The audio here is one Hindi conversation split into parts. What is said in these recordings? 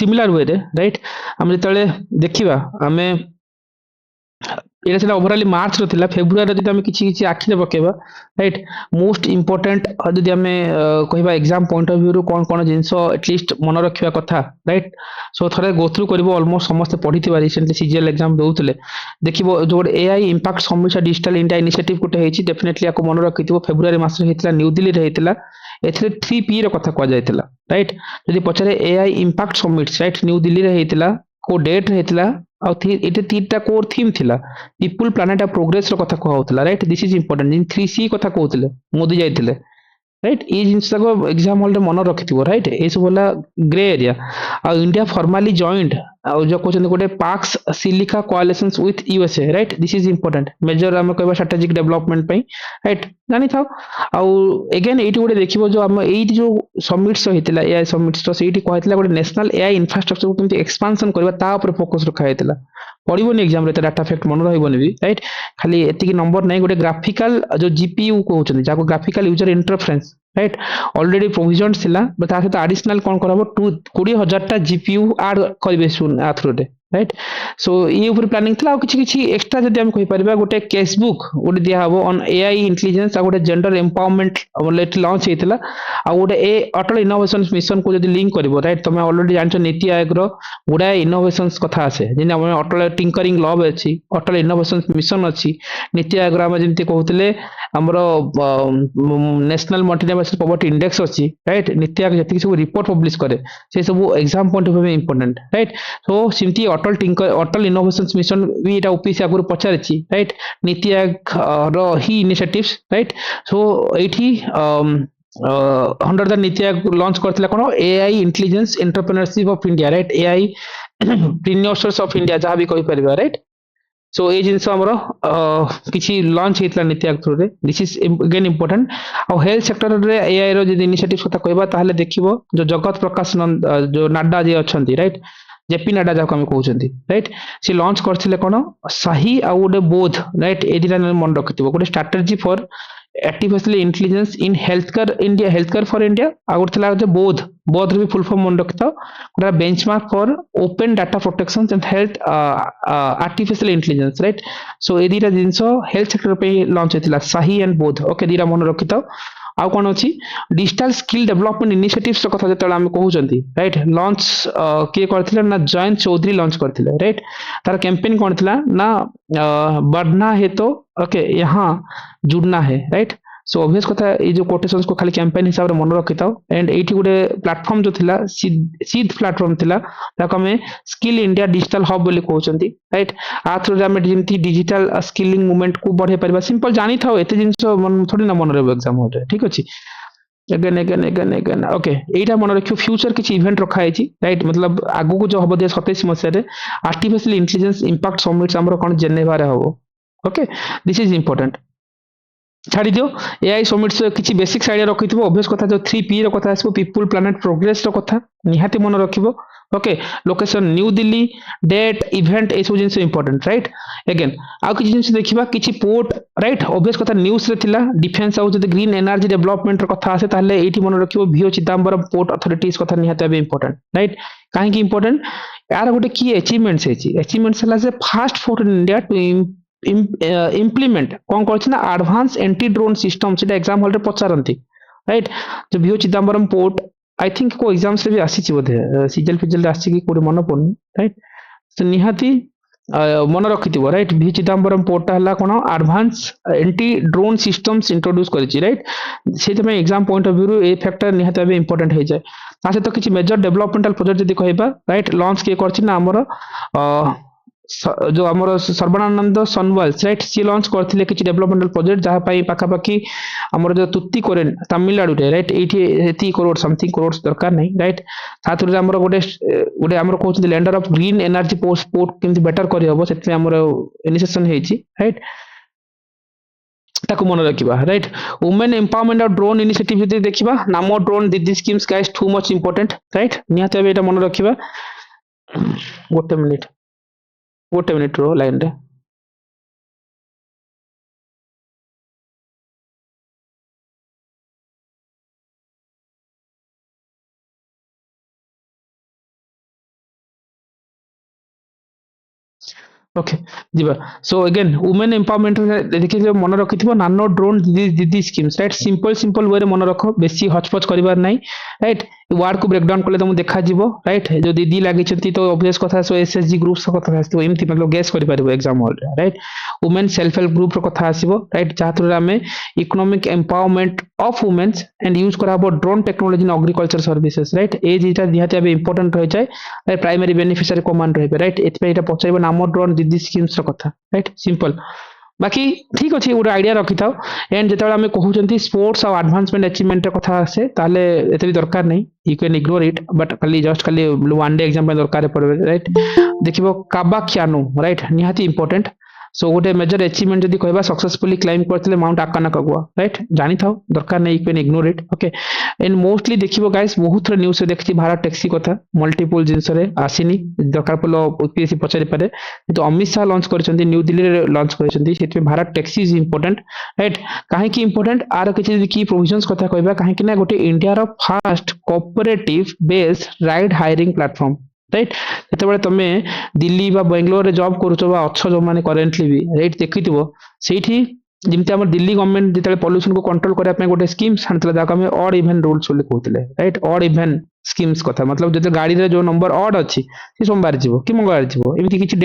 सिमिलर वे रे राइट आम जो देखा आम এটা ଥିଲା ଓଭରାଲି ମାର୍ଚ୍ଚ ର ଥିଲା ଫେବୃଆରୀ ଯଦି ଆମେ କିଛି କିଛି ଆଖିରେ ପକେଇବା ରାଇଟ୍ ମୋଷ୍ଟ ଇମ୍ପୋର୍ଟାଣ୍ଟ ଯଦି ଆମେ କହିବା ଏକ୍ସାମ ପଏଣ୍ଟ ଅଫ ଭ୍ୟୁ କଣ କଣ ଜିନିଷ ଏଟଲିଷ୍ଟ ମନେ ରଖିବା କଥା ରାଇଟ୍ ସୋ ଥରେ ଗୋ ଥ୍ରୁ କରିବ ଅଲମୋଷ୍ଟ ସମସ୍ତେ ପଢିଥିବା ରିସେଣ୍ଟଲି ସିଜିଏଲ ଏକ୍ସାମ ଦଉଥିଲେ ଦେଖିବ ଯୋଉ ଗୋଟେ ଏଆଇ ଇମ୍ପାକ୍ଟ ସମୀକ୍ଷା ଡିଜିଟାଲ ଇଣ୍ଡିଆ ଇନିସିଏଟିଭ ଗୋଟେ ହେଇଛି ଡେଫିନେଟଲି ୟାକୁ ମନେ ରଖିଥିବ ଫେବୃଆରୀ ମାସରେ ହେଇଥିଲା ନ୍ୟୁ ଦିଲ୍ଲୀରେ ହେଇଥିଲା ଏଥିରେ 3P ର କଥା କୁହାଯାଇଥିଲା ରାଇଟ୍ ଯଦି ପଚାରେ AI impact summits right new ଦିଲ୍ଲୀରେ ହେଇଥିଲା କୋ ଡେଟ୍ ରେ ହେଇଥିଲା ଆଉ ଏଠି ତିନିଟା କୋର ଥିମ୍ ଥିଲା ପିପୁଲ ପ୍ଲାନେଟ ଆଉ ପ୍ରୋଗ୍ରେସ ର କଥା କୁହାଉଥିଲା ରାଇଟ୍ ଦିସ୍ ଇଜ ଇମ୍ପୋର୍ଟାଣ୍ଟ ଯେମିତି 3C କଥା କହୁଥିଲେ ମୋଦି ଯାଇଥିଲେ राइट ये जिनसको एग्जाम हॉल रे मन रखिथिबो राइट ए सब होला ग्रे एरिया आ इंडिया फॉर्मली जॉइंड आ जो कहउछन गोटे Pax Silica coalitions with USA right this is important major हम कहबा स्ट्रेटेजिक डेवलपमेंट पई राइट जानि थाओ आ अगेन एटी गोटे देखिबो जो हम एटी जो समिट्स होइतिला एआई समिट्स तो सेठी कहइतिला गोटे नेशनल एआई इंफ्रास्ट्रक्चर को केमति एक्सपेंशन करबा ता ऊपर फोकस रखा हेतिला पड़ोनी एग्जाम डाटा फैक्ट मन रही भी राइट खाली एतिक नंबर नहीं गोटे ग्राफिकल जो जीपीयू कहते हैं graphical user interference right already provision थिला सहित एडिशनल कौन कर 20,000 टा जीपीयू ऐड करेंगे आ थ्रू राइट सो ये ऊपर प्लानिंग थिला किछि किछि एक्स्ट्रा जदि हम कहि परबा गोटे केसबुक गोटे दिया हबो ऑन एआई इंटेलिजेंस आ गोटे जेंडर एम्पावरमेंट लेट लॉन्च हेतिला आ गोटे ए अटल इनोवेशन मिशन को जदि लिंक करबो राइट तमे ऑलरेडी जानछो नीति आयोग रो गुडाए इनोवेशंस कथा आसे जेने हम अटल टिंकरिंग लैब अछि अटल इनोवेशन मिशन अछि नीति आयोग रा हम जेंति कहउतले हमरो नेशनल मल्टीनेशनल पॉवर्टी इंडेक्स अछि राइट नीति आयोग जति सब रिपोर्ट पब्लिश करे से सब एग्जाम पॉइंट ऑफ व्यू में इंपोर्टेंट राइट सो सिमती अटल इनोवेशन मिशन भी एटा ओपीसी आगुर पचारछि राइट नीति आयोग रो ही इनिशिएटिव्स राइट सो एठी under the NITI Aayog launch करथिला कोन AI intelligence entrepreneurship of India right AI preneurs of India जहां भी कहि परबा राइट सो ये जिनस हमर किछि लॉन्च हेतला नीति आयोग थ्रू रे दिस इज अगेन इंपोर्टेंट आ हेल्थ सेक्टर रे एआई रो जे इनिशिएटिव्स कथा कहबा ताहले देखिबो जो जगत प्रकाश नंद जो नाडा जे अछंती राइट जेपी नाडा जाको हम कहउछंती राइट से लॉन्च करथिले कोन सही आ गोटे बोध राइट ए दिना मन रखिथिबो गोटे strategy for artificial intelligence in health care for India आ गोटे थिला जे बोध बोध रे भी फुल फॉर्म मन रखितो गोटे benchmark for open data protection and health artificial intelligence right so ए दिरा जिंस हेल्थ सेक्टर पे लॉन्च हेतिला सही एंड बोध ओके दिरा मन रखितो आउ कौन अच्छी डिजिटल स्किल डेवलपमेंट इनिशिएटिव्स कथा जो आम कहते राइट लॉन्च किए करथिले ना जयंत चौधरी लॉन्च करथिले राइट तार कैंपेन कौन थिला ना बढ़ना है तो ओके यहाँ जुड़ना है राइट सो ऑब्वियस कथा ये जो कोटेशंस को खाली कैंपेन हिसाब रे मन रखिताओ एंड एठी गोटे प्लेटफॉर्म जो थिला सीध प्लेटफॉर्म थिला ताको हमें स्किल इंडिया डिजिटल हब बोली कहउचंती राइट आ थ्रू रे हमें जेंती डिजिटल स्किलिंग मूवमेंट को बढ़े परबा सिंपल जानी थाओ एते जिंस मन थोड़ी ना मन रहबो एग्जाम होते ठीक अछि अगेन ओके एटा मन रखियो फ्यूचर किछि इवेंट रखा है राइट मतलब आगु को जो हबो 27 मसिया रे आर्टिफिशियल इंटेलिजेंस इंपैक्ट समिट हमरो कोन जेनेवा रे हबो ओके दिस इज इंपोर्टेंट छाड़ी दियो एआई समिट्स किछि बेसिक्स आइडिया रखिथिबो ऑब्वियस कथा जो 3P रो कथा आसबो पीपल प्लैनेट प्रोग्रेस रो कथा निहाती मन रखिबो okay location New Delhi date event ए सब जिंस इंपोर्टेंट राइट अगेन आउ किछि जिंस देखिबा किछि पोर्ट राइट ऑब्वियस कथा न्यूज़ रे थिला डिफेंस आउ जदि ग्रीन एनर्जी डेवलपमेंट रो कथा आसे ताले एठी मन रखिबो भिओ चिदंबरम पोर्ट अथॉरिटीज कथा निहाती बे इंपोर्टेंट राइट काहे कि इंपोर्टेंट यार गोटे की अचीवमेंट्स है अचीवमेंट्स हला से fast for in India to implement कौन कर एडवांस एंटी ड्रोन सिस्टम से एग्जाम हॉल रे पचारती राइट जो भिओ चिदंबरम पोर्ट आई थिंक को एग्जाम्स रे भी आसी बोधे सीजल फिजल आसी कि कोड मन पड़नी राइट तो निहाती मन रखिथिबो राइट भिओ चिदंबरम पोर्ट हला कोन advance anti drone systems introduce करिछि राइट से तमे एग्जाम पॉइंट ऑफ व्यू ए फैक्टर निहाती बे इंपोर्टेंट हो जाए ता से तो किछि मेजर डेवलपमेंटल प्रोजेक्ट जदी कहबा राइट लॉन्च के करछि ना हमर जो आमर सर्बानंद सोनवाल राइट सी लॉन्च करथिले किछि डेवलपमेंटल प्रोजेक्ट जहा पाई पाखा पाखी हमर जो तुत्ती कोरेन तमिलनाडु रे राइट एठी एती करोड़ समथिंग करोड़ दरकार नहीं राइट साथ रे हमर गोटे गोटे हमर कहउछन leader of green energy port केमति बेटर करि हबो सेति हमर इनिशिएशन हेछि राइट ताको मन रखिबा राइट वुमेन एम्पावरमेंट और ड्रोन इनिशिएटिव जदी देखिबा Namo drone Didi schemes guys too much important right निहाते एटा मन रखिबा गोटे मिनिट रो लाइन रे ओके ଯିବା सो अगेन वुमेन एम्पावरमेंट देखिए मन रखिथिबो नानो drone Didi schemes right simple simple way मन रख बेसी हचपच करिवार नाही राइट वार्ड को ब्रेक डाउन कले तुम देखा जीवो राइट जो दीदी लागी छथि तो ऑब्वियस कथा सो एसएचजी ग्रुप्स कथा आसिबो एमति मतलब गेस करि पारिबो exam hall right women self help group रो कथा आसिबो राइट जहा थ्रू आमे economic empowerment of women's and use कराबो drone technology in agriculture services right ए जेटा निहाती अबे इंपोर्टेंट रहि जाय प्राइमरी बेनिफिशियरी कमांड रहबे राइट एतपे एटा पचाइबो नाम ड्रोन दीदी स्कीम्स रो कथा राइट सिंपल बाकी ठीक अच्छे गोटे आइडिया रखि था एंड जिते आम कहते स्पोर्ट्स और एडवांसमेंट अचिवमेंट कथा आसे ताले एते भी दरकार नहीं you can ignore it but खाली जस्ट खाली वन डे एग्जाम दरकार पड़े राइट देखिबो काबाख्यानो राइट निहाती इंपोर्टेंट सो गोटे मेजर अचिवमेंट जदि कहबा सक्सेसफुली क्लाइम करथिले माउंट आकानाकागुआ राइट जानि थाओ दरकार नहीं you can ignore it okay and mostly देखिबो गाइस बहुत थोड़ा न्यूज़ देखछि भारत टैक्सी कथा मल्टीपल जिंस रे आसीनी दरकार पलो यूपीएससी पचारि पारे तो अमित शाह लॉन्च करछन्ती न्यू दिल्ली रे लॉन्च करछन्ती सेति Bharat taxi is important right काहे कि इंपोर्टेंट आर किछि जदि की प्रोविजंस कथा कहबा काहे कि ना गोटे इंडिया रो first cooperative based ride hiring platform right ଯେତେବେଳେ ତମେ ଦିଲ୍ଲୀ ବା ବେଙ୍ଗଲୋରରେ ଜବ୍ କରୁଛ ବା ଅଛ ଯୋଉମାନେ କରେଣ୍ଟଲି ବି ରାଇଟ୍ ଦେଖିଥିବ ସେଇଠି ଯେମିତି ଆମର ଦିଲ୍ଲୀ ଗଭର୍ଣ୍ଣମେଣ୍ଟ ଯେତେବେଳେ ପଲ୍ୟୁସନକୁ କଣ୍ଟ୍ରୋଲ କରିବା ପାଇଁ ଗୋଟେ ସ୍କିମ୍ସ ଆଣିଥିଲା ଯାହାକୁ ଆମେ ଅଡ୍ ଇଭେନ୍ ରୁଲ୍ସ ବୋଲି କହୁଥିଲେ ରାଇଟ୍ ଅଡ୍ ଇଭେନ୍ ସ୍କିମ୍ସ କଥା मतलब ଯେତେବେଳେ ଗାଡିରେ ଯୋଉ ନମ୍ବର ଅଡ୍ ଅଛି ସେ ସୋମବାର ଯିବ କି ମଙ୍ଗଳବାର ଯିବ ଏମିତି କିଛି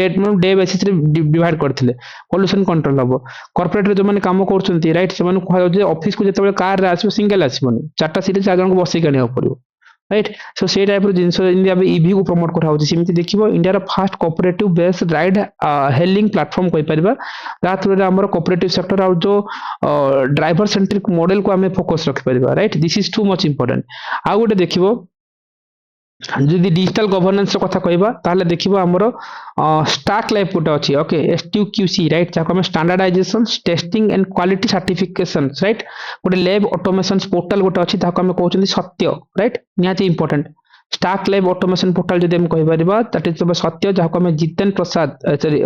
ଡେ ବେସିସରେ ଡିଭାଇଡ କରିଥିଲେ ପଲ୍ୟୁସନ କଣ୍ଟ୍ରୋଲ ହବ କର୍ପୋରେଟରେ ଯୋଉମାନେ କାମ କରୁଛନ୍ତି ରାଇଟ୍ ସେମାନଙ୍କୁ କୁହାଯାଉଛି ଅଫିସକୁ ଯେତେବେଳେ କାରରେ ଆସିବ ସିଙ୍ଗଲ ଆସିବନି ଚାରିଟା ସିଟ୍ 4 ଜଣଙ୍କୁ ବସେଇକି ଆଣିବାକୁ ପଡିବ राइट सो से टाइप जिनस इभि को प्रमोट कराऊँगी देखिए India fast cooperative based ride hailing platform कही पारिबा ता थ्रू आम कोऑपरेटिव सेक्टर आ जो ड्राइवर सेंट्रिक मॉडल को आम फोकस रखि पारिबा right this is too much important आ गोटे देखिबो जदि डिजिटल गवर्नेंस कथा कहबा ताले देखिबो हमरो स्टाक लाइफ गोटे अछि ओके एसटीक्यूसी राइट जाको हम standardization testing and quality certification right गोटे लैब ऑटोमेशन पोर्टल गोटे अछि जाको हम कहउछन सत्य राइट निहाती इंपोर्टेंट स्टाक लैब ऑटोमेशन पोर्टल जदि हम कहि परिबा दैट इज सत्य जाको हम जितेन प्रसाद सॉरी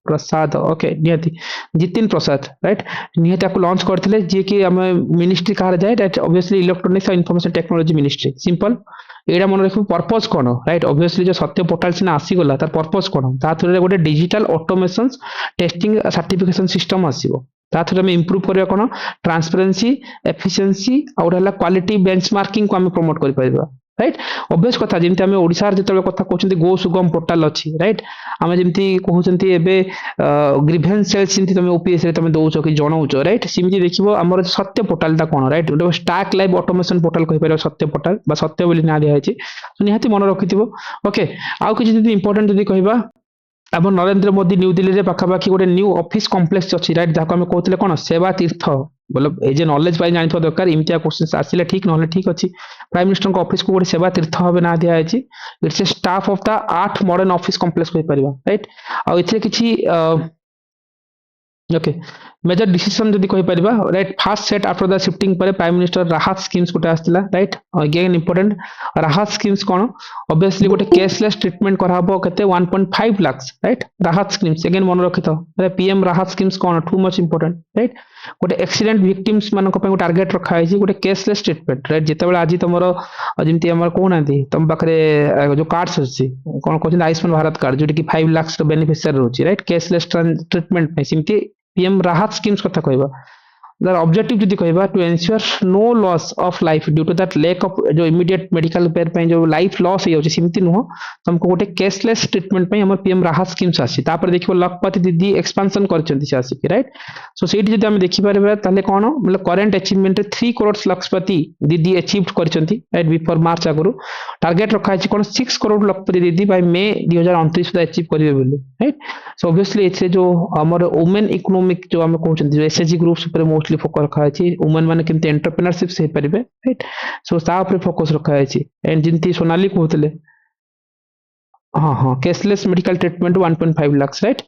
प्रसाद ओके निहाती जितिन प्रसाद राइट निहाती को लॉन्च करथिले जे कि हम मिनिस्ट्री कहा जाए that obviously electronics and information technology ministry simple एटा मन रखिबो पर्पस कोन राइट ऑब्वियसली जो सत्य पोर्टल सिना आसी गला तार पर्पस कोन ता थ्रू गोटे digital automation testing certification system आसीबो ता थ्रू हम इंप्रूव करिया कोन ट्रांसपेरेंसी एफिशिएंसी और हला क्वालिटी बेंचमार्किंग को हम प्रमोट करि परिबा राइट ऑब्वियस कथा जेमति हम ओडिसा रे जतले कथा कहउछन्ती गो सुगम पोर्टल अछि राइट हम जेमति कहउछन्ती एबे ग्रीवेंस सेल्स जेमति तुम ओपीएस रे तुम दउछो कि जणाउछो राइट सिमति देखिबो हमर सत्य पोर्टल ता कोन राइट गोटे स्टाक लाइव ऑटोमेशन पोर्टल कहि परिबो सत्य पोर्टल बा सत्य बोली ना दिया अछि तो निहाती मन रखिथिबो ओके आउ किछि जदि इंपोर्टेंट जदि कहिबा अब नरेंद्र मोदी न्यू दिल्ली रे पाखापाखि गोटे न्यू ऑफिस कॉम्प्लेक्स अच्छी राइट जहाँ आम कहते कौन सेवा तीर्थ मतलब ए जे नॉलेज पाई जानी दरकार इमतिया क्वेश्चन आसिले ठीक ना ठीक अच्छी प्राइम मिनिस्टर ऑफिस को गोटे सेवा तीर्थ भाव ना दिया it's A staff of the 8 modern office complex कहि परिबा राइट आ इथे किछि ओके मेजर डिसीजन जदि कहि परिबा right fast set after the shifting पर प्राइम मिनिस्टर राहत स्कीम्स गोटे आस्तिला right again important Rahat schemes कोन ऑब्वियसली गोटे कैशलेस ट्रीटमेंट कराबो केते 1.5 lakh right Rahat schemes again मन रखितो पीएम राहत स्कीम्स कोन टू मच इंपोर्टेंट राइट गोटे एक्सीडेंट विक्टिम्स मानक पे टार्गेट रखा है गोटे कैशलेस ट्रीटमेंट राइट जेतेबेला आज तुमर जेमति हमर कहनांती तुम पाखरे जो कार्ड्स अछि कोन कहछन आयुष्मान भारत कार्ड जोटी कि 5 लाख बेनिफिशियरी रहउची राइट कैशलेस ट्रीटमेंट पे सिमति पीएम राहत स्कीम्स कथा कहबा the objective जदि कहबा to ensure no loss of life due to that lack of जो immediate medical repair पे जो लाइफ लॉस हो सिमति नुह तुमको गोटे कैशलेस ट्रीटमेंट पे हमर पीएम राहत स्कीम्स आसी तापर देखिबो लखपति दीदी एक्सपेंशन करचंती से आसी राइट सो सेठी जदि हम देखि परबा ताले कोन मतलब करंट अचीवमेंट 3 करोड़ लखपति दीदी अचीव करचंती राइट बिफोर मार्च आगुरु टारगेट रखा है कोन 6 करोड़ लखपति दीदी बाय मे 2029 सुधा अचीव करिवे बोली राइट सो ऑब्वियसली एसे जो हमर वुमेन इकोनॉमिक जो हम कहचंती जो एसएचजी ग्रुप्स ऊपर मोस्टली फोकस रखा है वुमेन माने केमते एंटरप्रेन्योरशिप से परिबे राइट सो ता ऊपर फोकस रखा है एंड जिंती सोनाली कहतले हाँ हाँ cashless medical treatment 1.5 lakh right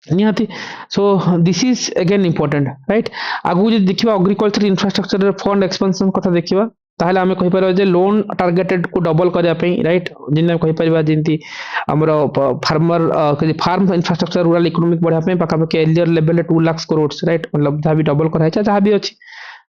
निहाती so this is again important right आगु जे देखिबा एग्रीकल्चर इंफ्रास्ट्रक्चर फंड एक्सपेंशन कथा देखिबा ताहले आमे कहि परबा जे लोन टारगेटेड को डबल करिया पई राइट जिन्ने कहि परबा जेंती हमरो farmer farm infrastructure rural economic बढ़िया पई पाका पाके एलियर लेवल 2 लाख करोड़ राइट मतलब जहाँ भी डबल करा है जहाँ भी अच्छी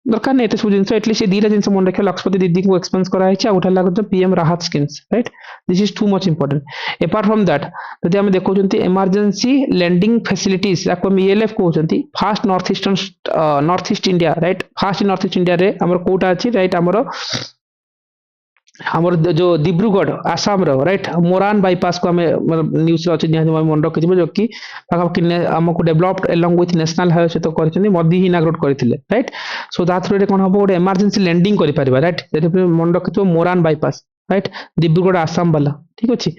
दरकार नहीं एत सब जिन एटलिस्ट ये दीटा जिन मन रखिए लक्षपति दीदी को एक्सपेंस कराई आ गोटे लागत PM Rahat schemes right this is too much important apart from that जदि आम देखो इमरजेंसी लैंडिंग फैसिलिटीज आपको हम ईएलएफ कहते fast north east India right fast north east India रे हमर कोटा अछि राइट हमर जो Dibrugarh Assam row right Moran bypass को हमें न्यूज अच्छे मन रखिए जो कि आमको developed along with national highway सहित कर मोदी ही इनाग्रेट करते राइट सो दैट थ्रू कौन हम गोटे इमरजेंसी लैंडिंग कर राइट मन रखिए मोरान बाईपास राइट दिब्रुगढ़ आसाम वाला ठीक अच्छे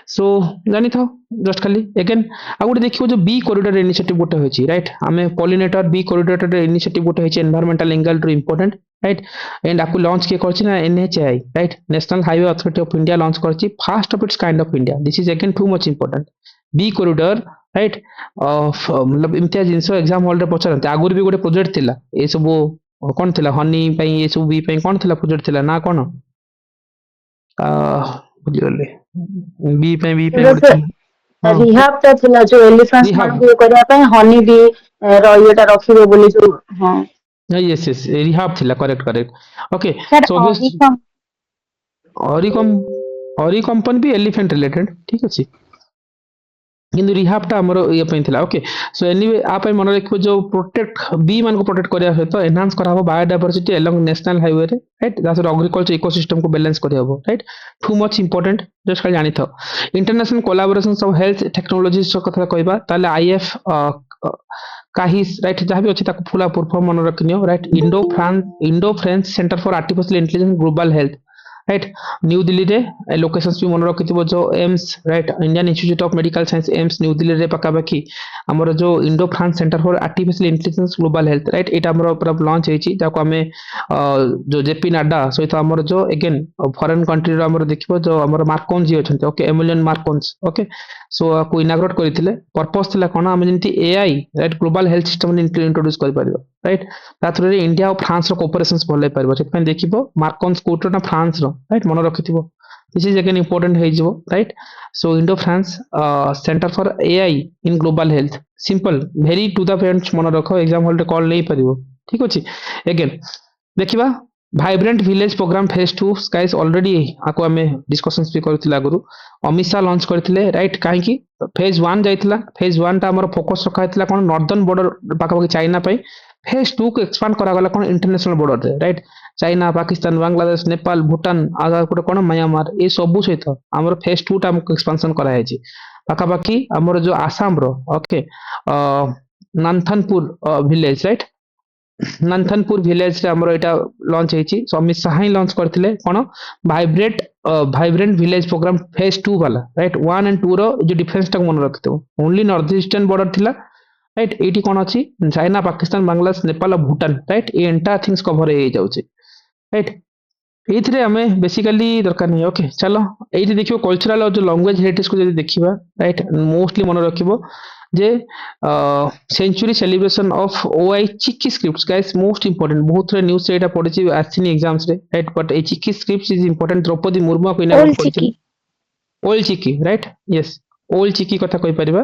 सो जानी था जस्ट खाली अगेन आ गोटे देखिए जो बी कॉरिडोर इनिशिएटिव गोटे होची राइट आमे पॉलिनेटर बी कॉरिडोर इनिशिएटिव गोटे होची एनवायरमेंटल एंगल रो इंपोर्टेंट राइट एंड आपको लॉन्च किए करछि ना NHAI right national highway authority of India launch करछि first of its kind of India this is again too much important bee corridor right मतलब इम्तिया जिनस एग्जाम हॉल रे पचारते आगुर भी गोटे प्रोजेक्ट थिला ए सब कोन थिला हनी पई ए सब बी पई कोन थिला प्रोजेक्ट थिला ना कोन बुझिगले बी पे रिहाब तो थिला जो एलिफेंट्स मान को करिया पय हनी बी रयटा रखिबे बोली जो हां यस यस रिहाब थिला करेक्ट ओके सो ऑरी कंपनी भी एलिफेंट रिलेटेड ठीक अछि किंतु रिहाबटा हमर ये पय थिला ओके सो एनीवे आप मन रखिबो जो प्रोटेक्ट बी मान को प्रोटेक्ट करिया सहित एनहांस करा हो बायोडायवर्सिटी अलोंग नेशनल हाईवे रे राइट दैट्स एग्रीकल्चर इकोसिस्टम को बैलेंस करिया हो right to much important just खाली जानि था international collaborations of health technologies कथा कहबा ताले आईएफ काहिस राइट जहाँ भी अच्छी फुला पूर्व मन रखिनियो right Indo French centre for artificial intelligence global health right New Delhi रे लोकेशंस भी मन रखि जो AIIMS right Indian institute of medical science AIIMS New Delhi रे पाखापाखि हमर जो Indo France centre for artificial intelligence global health right एटा हमर पूरा लॉन्च हेची जाको हमें जो जेपी नाडा सहित हमर जो अगेन फॉरेन कंट्री रो हमर देखिबो जो हमर मार्कोन जी अछंते ओके एमिलियन मार्कोन्स ओके सो को इनाग्रेट करथिले पर्पस थिला कोन हम जंती AI right global health system introduce कर परिबो राइट ता थ्रू इंडिया और फ्रांस रो कोऑपरेशंस भले परिबो सेत देखिबो मार्कोन्स कोट ना फ्रांस रो राइट मन रखिथिबो दिस इज अगेन इंपोर्टेंट है जीवो right so Indo France centre for AI in global health simple very to the point मन रखो एग्जाम हॉल रे कॉल नहीं परिबो ठीक अछि अगेन देखिबा vibrant village program phase 2 guys already आको हमें डिस्कशंस भी करथिला गुरु अमित शाह लॉन्च करथिले राइट काहे की फेज 1 जाइथिला फेज 1 ता हमर फोकस रखा हितला कोन नॉर्दर्न बॉर्डर पाखापाखि चाइना पे फेज 2 को एक्सपांड करा गला कोन इंटरनेशनल बॉर्डर रे राइट चाइना पाकिस्तान बांग्लादेश नेपाल भूटान आगा कोटे कोन म्यांमार ए सब सहित हमर फेज 2 टा हमको एक्सपेंशन करा है छी पाखापाखि हमर जो आसाम रो ओके नांथनपुर विलेज राइट नांथनपुर विलेज रे हमर एटा लॉन्च हेची सो अमित शाह ही लॉन्च करथिले कोन वाइब्रेंट विलेज प्रोग्राम फेज 2 वाला राइट 1 एंड 2 रो जो डिफरेंस तक मन रखतो ओनली नॉर्थ ईस्टर्न बॉर्डर थिला राइट एटी कोन अछि चाइना पाकिस्तान बांग्लादेश नेपाल और भूटान राइट ए एंटायर थिंग्स कवर हे जाउची राइट एथिरे हमें बेसिकली दरकार नहीं ओके चलो एठी देखियो कल्चरल और जो लैंग्वेज हेरिटेज को जदी देखिबा राइट मोस्टली मन रखिबो जे century celebration of Ol Chiki scripts guys most important बहुत रे न्यूज़ से एटा पढिछि आसिनी एग्जाम्स रे राइट बट ए Chiki scripts is important Droupadi Murmu को इनाग्रेट करछि ओल्ड चिकी राइट यस ओल्ड चिकी कथा कहि परिबा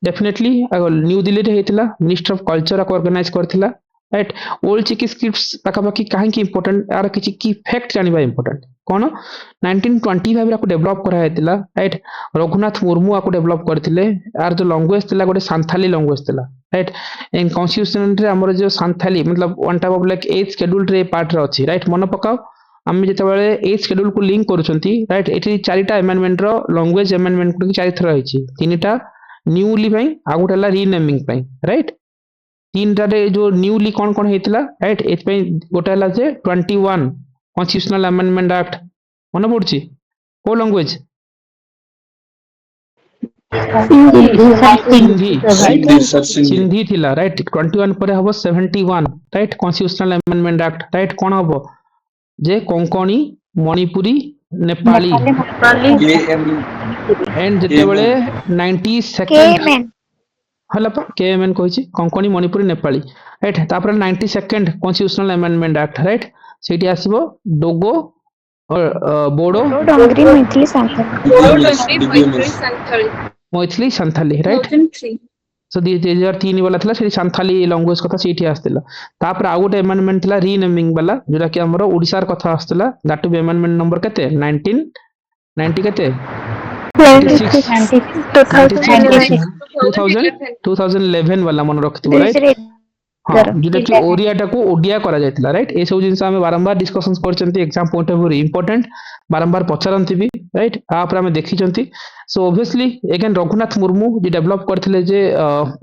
डेफिनेटली न्यू दिल्ली रे हेतिला मिनिस्टर ऑफ कल्चर को ऑर्गेनाइज करथिला राइट ओल्ड चिकी स्क्रिप्ट्स पाखापाखि काहे की इंपोर्टेंट आर किछि की फैक्ट जानिबा इंपोर्टेंट कोन 1925 रे को डेवलप करा हेतिला राइट रघुनाथ मुर्मू को डेवलप करथिले आर जो लैंग्वेज थिला गोटे सांथाली लैंग्वेज थिला राइट इन कॉन्स्टिट्यूशन रे हमर जो सांथाली मतलब one type of like as schedule रे पार्ट रे अछि राइट मन पकाओ आम जिते एज शेड्यूल को लिंक करुछंती राइट एठी चारिटा अमेंडमेंट रो लैंग्वेज अमेंडमेंट को चारि थरा होइछि तीनटा न्यूली पई आ गोटेला रीनेमिंग पई राइट तीनटा रे जो न्यूली कोन कोन हेतिला राइट एथ पई गोटेला जे 21 कॉन्स्टिट्यूशनल अमेंडमेंट एक्ट मन पड़छि को लैंग्वेज सिंधी थिला राइट 21 पर हबो 71 right constitutional amendment act right कोन हबो जे कोंकणी मणिपुरी नेपाली एंड जते बेले 90 सेकंड हला केएमएन कहिछि कोंकणी मणिपुरी नेपाली राइट तापर 90 second constitutional amendment act right सेठी आसीबो डोगो और बोडो डोंगरी मैथिली संथाली मैथिली संथाली राइट सो 2003 वाला थिला से सांथाली लैंग्वेज कथा सेठी आस्तिला तापर आ गोटे अमेंडमेंट थिला रीनेमिंग वाला जोटा कि हमरो ओडिसा कथा आस्तिला that to be amendment number केते 1990 केते 96 96 2000 2011 वाला मन रखथिबो राइट हाँ जोटा कि ओरिया टाको ओडिया करा जायतिला राइट ए सब जिंस आमे बारंबार डिस्कशंस करचंती exam point of view important बारंबार पचारंती भी राइट आप आमे देखिचंती so obviously again Raghunath Murmu जे डेवलप करथिले जे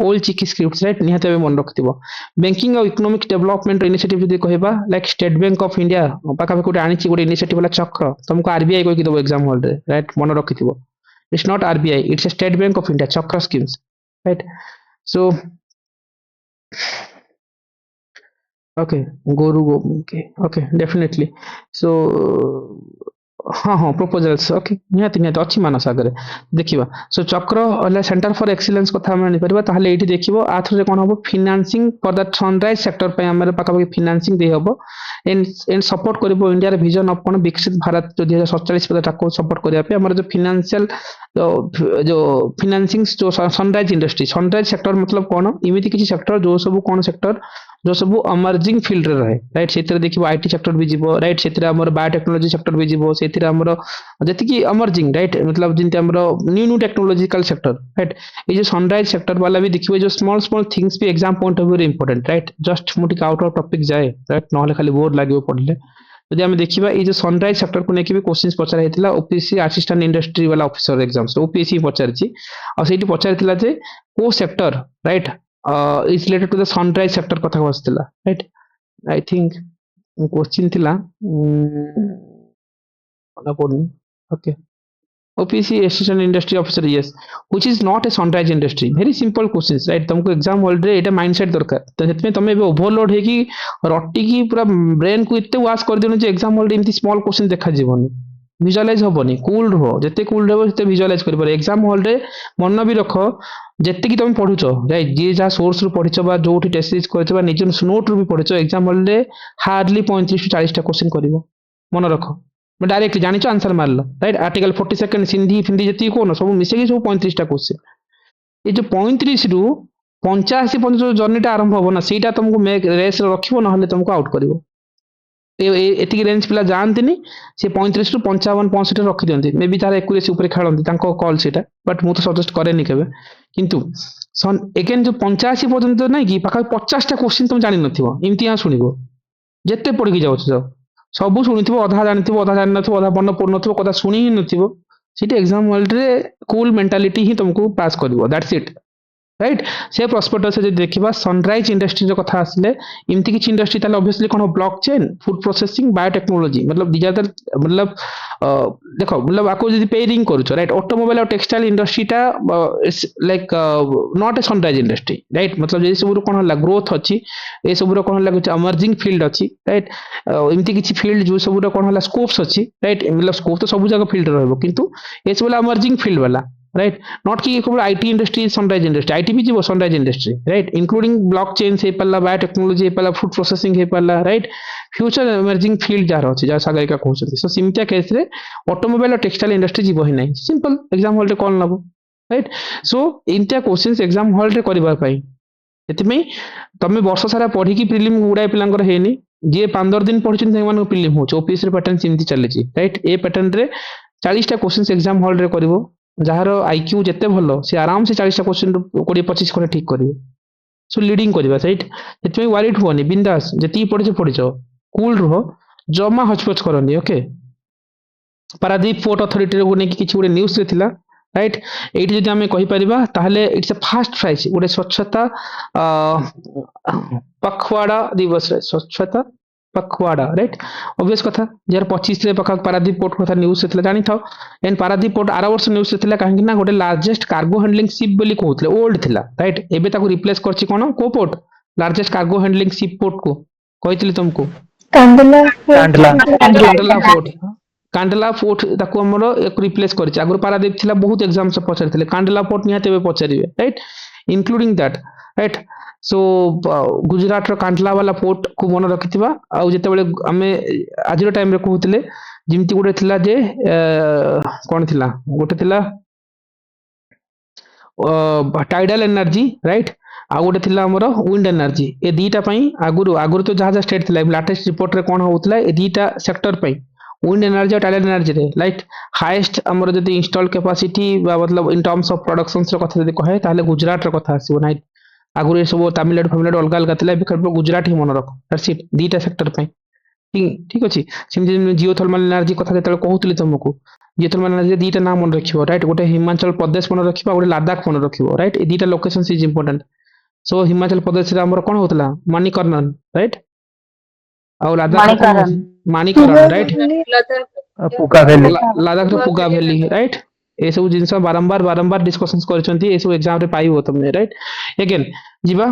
ओल्ड चिकी स्क्रिप्ट्स राइट निहाते मन रखथिबो बैंकिंग और इकोनॉमिक डेवलपमेंट इनिशिएटिव जदी कहबा like state bank of India पाका कोटे आनिची गोटे इनिशिएटिव वाला चक्र तुमको आरबीआई कोइ कि दबो एग्जाम हॉल रे राइट मन रखिथिबो it's not RBI it's a state bank of India Chakra schemes right so okay goru okay okay definitely so हाँ हाँ proposals okay निहाती निहाती अच्छी मानस आगे देखिबा सो चक्र अले सेंटर फॉर एक्सीलेंस कथा हम आनी परबा ताहले एठी देखिबो आथरे कोन हबो financing for the sunrise sector पे हमर पाका पाकी फाइनेंसिंग दे हबो एंड सपोर्ट करबो इंडिया रे विजन ऑफ कोन विकसित भारत जो 2047 पे ताको सपोर्ट करिया पे हमर जो फाइनेंशियल जो फाइनेंसिंग जो सनराइज सेक्टर मतलब कोन इमिति किछि सेक्टर जो सब कोन सेक्टर जो सब अमर्जिंग फील्ड रे रहे राइट सेतिर देखिबो आईटी सेक्टर भी जीवो राइट सेतिर हमर बायोटेक्नोलॉजी सेक्टर भी जीवो सेतिर हमर जति कि अमर्जिंग राइट मतलब जिनते हमर new new technological sector right ये जो सनराइज सेक्टर वाला भी देखिबो जो स्मॉल स्मॉल थिंग्स भी एग्जाम पॉइंट ऑफ व्यू रे इंपोर्टेंट राइट जस्ट मोटिक आउट ऑफ टॉपिक जाए राइट नहले खाली बोर लागियो पढले यदि हम देखिबा ये जो सनराइज सेक्टर को नेकी भी क्वेश्चंस पचरा हेतिला ओपीएससी असिस्टेंट इंडस्ट्री वाला ऑफिसर एग्जाम्स ओपीएससी पचारची आ सेठी पचारथिला जे को sector right is related to the sunrise sector कथा बसतिला राइट आई थिंक क्वेश्चन थिला मना पड़नी okay OPC assistant industry officer yes which is not a sunrise industry very simple questions right तुमको एग्जाम हॉल रे एटा माइंडसेट दरकार तो सेतमे तमे बे ओवरलोड हे कि रट्टी की पूरा ब्रेन को इत्ते वाश कर देनु जे एग्जाम हॉल रे इनती स्मॉल क्वेश्चन देखा जीवनी विजुअलाइज हबनी कूल रहो जते कूल रहो सेते विजुअलाइज करि पर एग्जाम हॉल रे मन भी रखो जेते कि तुम पढुछ राइट जे जा सोर्स रु पढिछ बा जोठी टेस्ट सीरीज करछ बा निजन नोट रु भी पढिछ एग्जाम हॉल रे हार्डली 35 टू 40 टा क्वेश्चन करिवो मन रखो मैं डायरेक्ट जानिछ आंसर मारलो राइट आर्टिकल 42 सिंधी फिंदी जति कोन सब मिसे सब 35 टा क्वेश्चन ये जो 35 रु 85 पर्यंत जर्नीटा आरंभ हो ना सेटा तुमको रेस रखिबो न हले तुमको आउट करिवो एतिक रेंज पिला जानतीनी से 35 रु 55 65 रखि दियंती मे बी तार एक्यूरेसी ऊपर खेलंती तांको कॉल सेटा बट मु तो सजेस्ट करेनी केबे किंतु सन अगेन जो 85 पर्यंत नै कि पाखा 50 टा क्वेश्चन तुम जानि नथिबो इम्ति आ सुनिबो जेते पढि कि जाउछ जाओ सब सुनिथिबो अधा जानिथिबो अधा जानि नथिबो अधा बन्न पढ नथिबो कथा सुनि ही नथिबो सेटा एग्जाम हॉल रे कूल मेंटालिटी ही तुमको पास करबो दैट्स इट राइट से प्रॉस्पेक्टस से देखिबा सनराइज इंडस्ट्री जो कथा आसले इमती किछ इंडस्ट्री ताले ऑब्वियसली कोन ब्लॉकचेन फूड प्रोसेसिंग बायोटेक्नोलॉजी मतलब दीज आर द मतलब देखो मतलब आको जदी पेयरिंग करूछ राइट ऑटोमोबाइल और टेक्सटाइल इंडस्ट्रीटा it's like not a sunrise industry right मतलब जे सब कोन हला ग्रोथ अछि ए सब रो कोन हला अमर्जिंग फील्ड अछि राइट इमती किछ फील्ड जो सब रो कोन हला स्कोप्स अछि राइट मतलब स्कोप तो सब जगह फील्ड रहबो किंतु ए सब वाला अमर्जिंग फील्ड वाला राइट नॉट कि केवल IT industry sunrise industry IT भी जीवो sunrise industry right including blockchain से पल्ला बायोटेक्नोलॉजी हे पल्ला फूड प्रोसेसिंग हे पल्ला राइट फ्यूचर इमर्जिंग फील्ड जार अछि जा सागरिका कहउछथि सो सिमटिया केस रे ऑटोमोबाइल और टेक्सटाइल इंडस्ट्री जीवो ही नहीं सिंपल एग्जाम हॉल रे कोन लबो राइट सो इंटिया क्वेश्चंस एग्जाम हॉल रे करबा पई एतिमे तमे वर्ष सारा पढी की प्रीलिम गुडाय पिलांकर हेनी जे 15 दिन पढिछन से मान प्रीलिम हो ओपीएस रे पैटर्न सिमति चलेछि राइट ए पैटर्न रे 40 टा क्वेश्चंस एग्जाम हॉल रे करबो जार आईक्यू जिते भल से आराम से 40 क्वेश्चन 20-25 खंडे ठीक करेंगे सो लीडिंग करवा राइट से वारिड हुआ बिंदास जी पढ़िच कूल रुह जमा हचपच करनी ओके पारादीप पोर्ट अथॉरिटी को लेकिन किसी गोटे न्यूज थिला राइट एठी जदि हमें कहि परिबा ताहले इट्स अ फास्ट प्राइज गोटे स्वच्छता पखवाड़ा दिवस रे स्वच्छता पखवाड़ा राइट ऑब्वियस कथा 2025 रे पखा पारादीप पोर्ट कथा न्यूज से जानी था एंड पारादीप पोर्ट आरा वर्ष न्यूज से कहीं ना गोटे लार्जेस्ट कार्गो हैंडलिंग शिप बोली कहउतले ओल्ड थिला राइट एबे ताको रिप्लेस करछि कोन को port largest cargo handling ship port को कहितली तुमको कांडला पोर्ट कांडला पोर्ट ताको हमरो एक रिप्लेस करछि आगु पारादीप थिला बहुत एग्जाम से पछरथिले कांडला पोर्ट निहाते बे पछरिबे right including that right so Gujarat रो कांडला वाला पोर्ट को मन रखिथिबा आ जते बेले हमें आज रो टाइम रे कहउतले जिमती गोटे थिला जे कोन थिला गोटे थिला टाइडल एनर्जी राइट आ गोटे थिला हमर विंड एनर्जी ए दीटा पई आगुरु आगुरु तो जहाँ जहाँ स्टेट थिला लेटेस्ट रिपोर्ट रे कोन होतला ए दीटा सेक्टर पई विंड एनर्जी और टाइडल एनर्जी रे लाइक हाईएस्ट हमर जदी इंस्टॉल कैपेसिटी मतलब इन टर्म्स ऑफ प्रोडक्शंस रो कथा जदी कहे ताले गुजरात रो कथा आसीबो नाइट आगुरु ए सब तमिलनाडु फमिलनाडु अलग अलग थिला बिकल्प गुजरात ही मन रख दैट्स इट दीटा सेक्टर पई ठीक अछि सेमि जियोथर्मल एनर्जी कथा जेतले कहउतली तुमको जियोथर्मल एनर्जी दीटा नाम मन रखिबो राइट गोटे हिमाचल प्रदेश मन रखिबो गोटे लद्दाख मन रखिबो राइट ए दीटा locations is important so Himachal Pradesh रे हमर कोन होतला मणिकर्णन राइट आ लद्दाख रे कोन मणिकरण मणिकरण राइट पुका वैली लद्दाख रे पुगा वैली राइट ए सब जिंस बारंबार बारंबार डिस्कशंस करछंती ए सब एग्जाम रे पाइबो तुमने राइट अगेन जीवा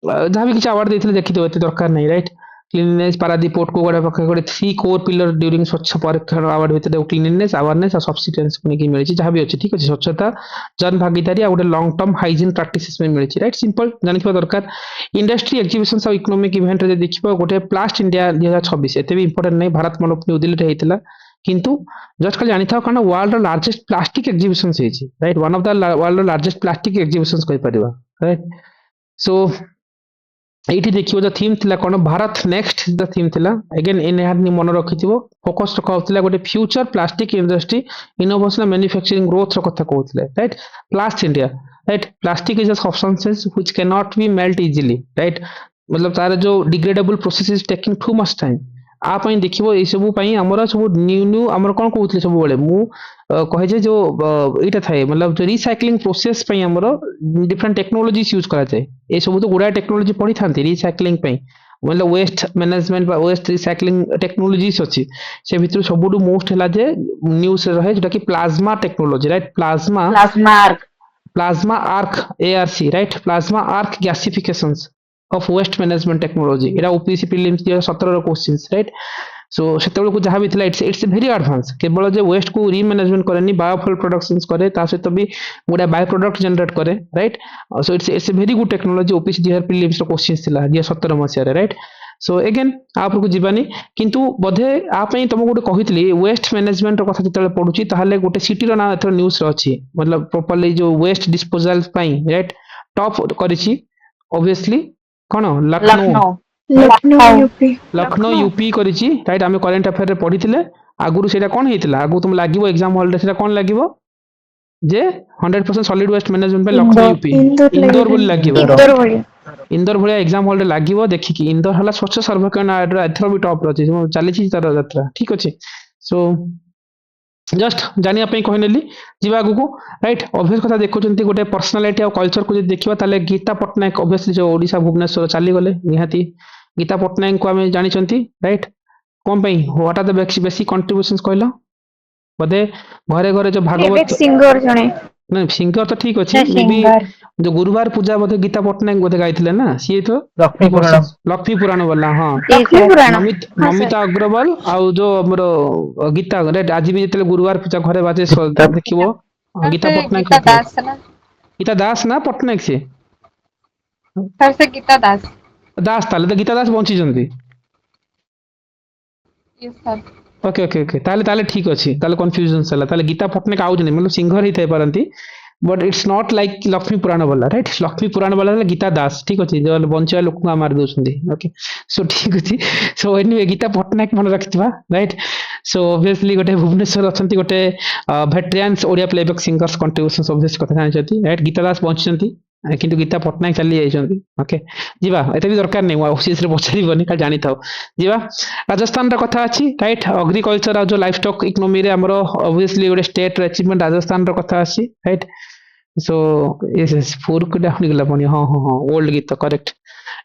जहाँ भी किसी अवार्ड देते देखी एते दरकार नहीं राइट क्लीननेस पारादीप पोर्ट को गोटे पक्ष गोटे 3 कोर पिलर ड्यूरिंग स्वच्छ परीक्षण अवार्ड भितर क्लीननेस अवेयरनेस और सब्सिस्टेंस को नहीं मिली जहाँ भी अच्छी ठीक अच्छे स्वच्छता जन भागीदारी और गोटे लॉन्ग टर्म हाइजीन प्रैक्टिसेस में मिली राइट सिंपल जानिथिबा दरकार इंडस्ट्री एक्जिबिशंस और इकोनॉमिक इवेंट रे देखिबो गोटे प्लास्ट इंडिया 2026 एते भी इंपोर्टेंट नहीं भारत मंडप न्यू दिल्ली रे हेतिला किंतु जस्ट खाली जानिथाओ कारण वर्ल्ड रो लार्जेस्ट प्लास्टिक एक्जिबिशंस हेछि right one of the world रो लार्जेस्ट प्लास्टिक एक्जिबिशंस कहि परिबा राइट सो एठी देखियो जो थीम थिला कोन भारत नेक्स्ट द थीम थिला अगेन इन यार नि मन रखिथिबो फोकस रखाउतला गोटे future plastic industry innovation manufacturing growth रो कथा कहउतले right plast India right plastic is a substances which can not be melt easily right मतलब तार जो degradable process is taking too much time आ पई देखिबो ए सब पई हमर सब न्यू न्यू हमर कोन कहउतले सब बेले मु कहे जे जो एटा थाए मतलब जो रिसाइक्लिंग प्रोसेस पई हमर डिफरेंट टेक्नोलॉजीज यूज करा जाए ए सब तो गुडा टेक्नोलॉजी पढ़ी थांती रिसाइक्लिंग पई मतलब वेस्ट मैनेजमेंट बा वेस्ट रिसाइक्लिंग टेक्नोलॉजीज अछि से भितर सबुडु मोस्ट हला जे न्यूज रहे जेटा कि plasma technology right plasma arc ARC right plasma arc gasifications of waste management technology एटा ओपीसी प्रीलिम्स 2017 रो क्वेश्चंस राइट सो सेतेबेले को जहाँ भी थिला इट्स वेरी एडवांस केवल जे वेस्ट को रीमैनेजमेंट करेनी बायोफ्यूल प्रोडक्शंस करे ता सहित भी गोटा बायो प्रोडक्ट जनरेट करे right so it's very good technology OPC जीआर प्रीलिम्स रो क्वेश्चंस थिला 2017 मसिया रे राइट सो अगेन आप को जीवानी किंतु बधे आ पई तुम गोटे कहितली वेस्ट मैनेजमेंट रो कथा जतले पडुची ताहले गोटे सिटी रो ना एथर न्यूज़ रो अछि मतलब प्रॉपर्ली जो वेस्ट डिस्पोजल पई राइट टॉप करिछि ऑब्वियसली कोन लखनऊ लखनऊ यूपी करिछि राइट आमे करंट अफेयर रे पढिथिले आगुरु सेटा कोन हेतिला आगु तुम लागिवो एग्जाम हॉल रे सेटा कोन लागिवो जे 100% सॉलिड वेस्ट मैनेजमेंट पे लखनऊ यूपी इंदौर बोली लागिवो इंदौर भलिया एग्जाम हॉल रे लागिवो देखि कि इंदौर हला स्वच्छ सर्वेक्षण एथरो भी टॉप रछि चलिछि तार यात्रा ठीक अछि सो जस्ट जानिया पई कहनेली जीवा आगु को राइट ऑब्वियस कथा देखुचंती गोटे पर्सनालिटी और कल्चर को जे देखिबा ताले गीता पटनायक ऑब्वियसली जो ओडिसा भुवनेश्वर चली गले निहाती गीता पटनायक को आमे जानिचंती राइट कोन पई what are the basic contributions कहला बदे घरे घरे जो भागवत सिंगर जणे नहीं सिंगर तो ठीक अछि मे भी जो गुरुवार पूजा बदे गीता पटनायक बदे गाइथिले ना सी तो लक्ष्मी पुराण वाला हां नमिता अग्रवाल आ जो हमरो गीता राइट आज भी जतले गुरुवार पूजा घरे बाजे देखिबो गीता पटनायक गीता दास ना पटनायक से सर से गीता दास दास ताले तो गीता दास बंची जंती yes sir okay okay okay ताले ताले ठीक अछि ताले कंफ्यूजन सला ताले गीता पटनायक आउ जने मतलब सिंगर ही थे परंती but it's not like Lakshmi Purana वाला राइट लक्ष्मी पुराण वाला गीता दास ठीक अछि जो बंचिया लोक को मार दोछंदी ओके सो ठीक अछि सो एनीवे गीता पटनायक मन रखितबा राइट सो ऑब्वियसली गोटे भुवनेश्वर अछंती गोटे veterans Odia playback singers contributions obviously कथा जानिछंती राइट गीता दास बंचछंती किंतु गीता पटनायक चली जाइछंती ओके जीवा एते भी दरकार नै ऑफिस रे पछारिबनी का जानि थाओ जीवा राजस्थान रा कथा अछि राइट एग्रीकल्चर जो लाइफ स्टॉक इकोनॉमी रे हमरो ऑब्वियसली गोटे स्टेट रे अचीवमेंट राजस्थान रा कथा अछि राइट सो यस फोर को डाउन गला पनी हां हां हां ओल्ड गीत करेक्ट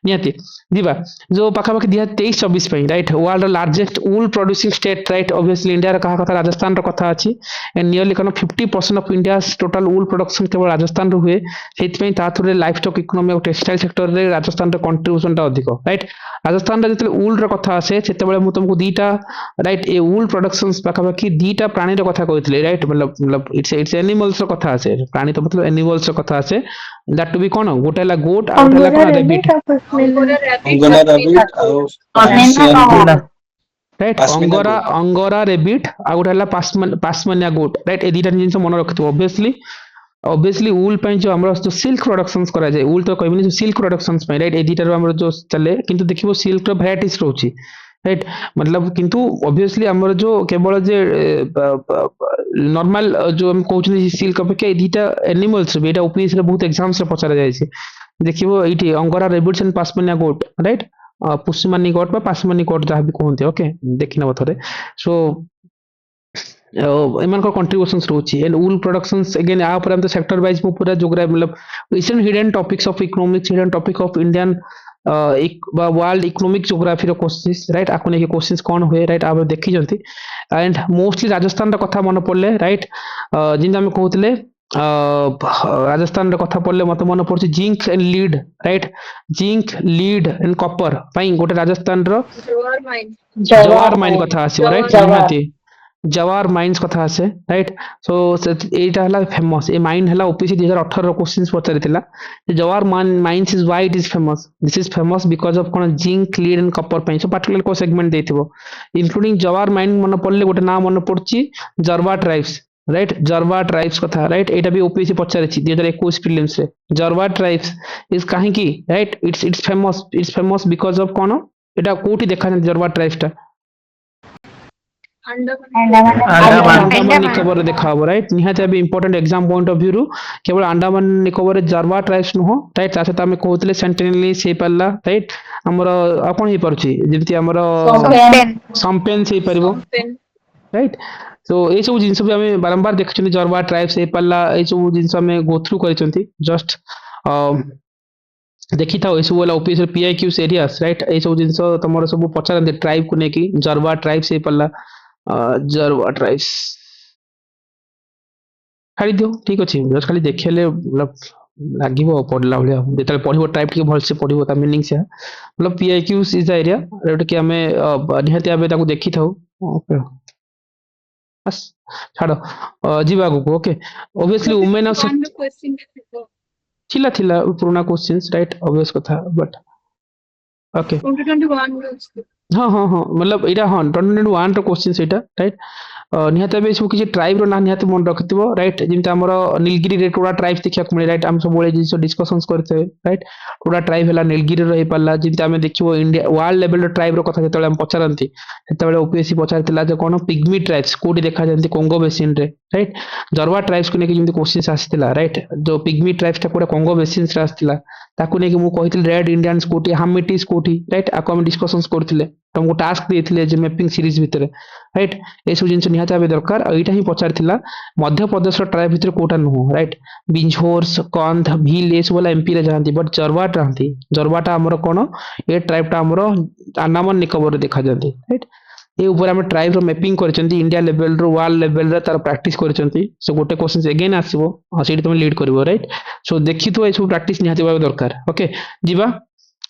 नियति जीवा जो पाखापाखि 2023-24 पे right world largest wool producing state right obviously India रा कहा कथा राजस्थान रा कथा अछि एंड नियरली कनो 50% of India total wool production केवल राजस्थान रो हुए सेति पे ता थ्रू लाइफ स्टॉक इकोनॉमी और टेक्सटाइल सेक्टर रे राजस्थान रा कंट्रीब्यूशन टा अधिक राइट राजस्थान रे जतले वूल रा कथा आसे सेते बेले मु तुमको दीटा राइट ए वूल प्रोडक्शंस पाखापाखि दीटा प्राणी रा कथा कहथिले राइट मतलब इट्स एनिमल्स रा कथा आसे प्राणी तो मतलब एनिमल्स रा कथा आसे दैट टू बी कोन गोटेला गोट आ गोटेला कोन रेबिट राइट अंगोरा रेबिट आ गोटेला पासमानिया गोट राइट ए दीटा जिंस मन रखितो ऑब्वियसली ऑब्वियसली वूल ପାଇଁ जो ଆମର जो सिल्क प्रोडक्शंस करा जाए वूल तो कहबिनी जो सिल्क प्रोडक्शंस ପାଇଁ राइट ए दिटार हमर जो चले किंतु देखिबो सिल्क रो वैराइटीज रहउची राइट मतलब किंतु ऑब्वियसली हमर जो केवल जे नॉर्मल जो हम कहउछनी सिल्क अपेक्षा ए दिटा एनिमल्स भी एटा ओपीएस रे बहुत एग्जाम्स रे पचरा जाय छै देखिबो एठी angora rabbits and pashmina goat right पुष्यमानी गोट बा पासमानी गोट जहाँ भी कहते ओके देखिनब थरे सो एमान कंट्रीब्यूशंस रोची एंड वूल प्रोडक्शंस अगेन आ ऊपर हम तो सेक्टर वाइज को पूरा जोग्राफी मतलब recent hidden topics of economics hidden topic of Indian एक वर्ल्ड इकोनॉमिक ज्योग्राफी रो क्वेश्चंस राइट आको ने क्वेश्चंस कोन हुए राइट आप देखि जंती एंड मोस्टली राजस्थान रो कथा मन पड़ले राइट जिन हम कहउतले राजस्थान रो कथा पड़ले मत मन पड़छ zinc and lead right zinc lead and copper पई गोटे राजस्थान रो जवाहर माइन जवाहर माइन कथा आसी राइट निहाती जवाहर माइंस कथा आसे राइट सो एटा हला फेमस ए माइन हला ओपीसी 2018 रो क्वेश्चंस पचारितिला Jawahar mines is why it is famous this is famous because of कोन जिंक लीड एंड कॉपर पई सो पर्टिकुलर को सेगमेंट देथिबो इंक्लूडिंग जवाहर माइन मन पड़ले गोटे नाम मन पड़ची Jarawa tribes right Jarawa tribes कथा राइट एटा भी ओपीसी पचारिछि 2021 प्रीलिम्स रे जरवा ट्राइब्स इज काहे की right it's famous because of कोन एटा कोठी देखा जरवा ट्राइब्स टा अंडमान निकोबर रे देखा हबो राइट निहाते भी important exam point of view रु केवल अंडमान निकोबर रे जरवा ट्राइब्स नुहो राइट तासे त हम कहउतले सेंटिनली से पल्ला राइट हमर आपण ही परछि जेमति हमर संपेन से परिबो राइट सो ए सब जिंस भी हमें बारंबार देखछनी जरवा ट्राइब्स से पल्ला ए सब जिंस हमें गो थ्रू करिसंती जस्ट देखी था ए सब वाला ओपीएस पीआईक्यूस एरियास राइट ए सब जिंस तमरो सब पचारंती ट्राइब को नेकी जरवा ट्राइब से पल्ला जरवा ट्राइब्स खाली दियो ठीक अछि जस्ट खाली देखेले मतलब लागिबो पढला भलिया जेतले पढिबो टाइप के भल से पढिबो ता मीनिंग से मतलब पीआईक्यूस इज द एरिया रेट के हमें निहाती आबे ताको देखि थाउ ओके बस छाड़ो जीवा को okay obviously women of question थिला थिला पुराना क्वेश्चंस राइट ऑब्वियस कथा बट ओके 2021 हाँ हाँ हाँ मतलब एटा हाँ 2021 रो क्वेश्चन सेटा राइट निहाते बे सब किछि ट्राइब रो ना निहाते मन रखथिबो राइट जिमते हमरो नीलगिरी रे टोडा ट्राइब देखिया मिले राइट हम सब बोले जिसो डिस्कशंस करते राइट टोडा ट्राइब हला नीलगिरी रो हे पल्ला जिमते हमें देखिबो इंडिया वर्ल्ड लेवल रो ट्राइब रो कथा जेतले हम पचारंती सेतबेले ओपीएससी पचारतिला जे कोन पिग्मी ट्राइब्स कोडी देखा जंती कोंगो बेसिन रे राइट जरवा ट्राइब्स को नेकी जिमते क्वेश्चंस आसीतिला राइट जो पिग्मी ट्राइब्स ता पूरा कोंगो बेसिन रे आसीतिला ताकू नेकी मु कहितिल रेड इंडियंस कोठी हामिटीज कोठी राइट आको हम डिस्कशंस करथिले तुमको टास्क देथिले जे मैपिंग सीरीज भितरे राइट ए सब जिंस निहाते आबे दरकार एटा ही पचारथिला मध्य प्रदेश रो ट्राइब भितरे कोटा नुहो राइट बिंझोर्स कंध भील ए सब वाला एमपी रे जानती बट जरवाट रहती जरवाटा हमरो कोन ए ट्राइब टा हमरो अंडमान निकोबर रे देखा जानती राइट ए ऊपर हम ट्राइब रो मैपिंग करचंती इंडिया लेवल रो वर्ल्ड लेवल रे तार प्रैक्टिस करचंती सो गोटे क्वेश्चन अगेन आसीबो सेठी तुम लीड करबो राइट सो देखि तो ए सब प्रैक्टिस निहाते बाबे दरकार ओके जीवा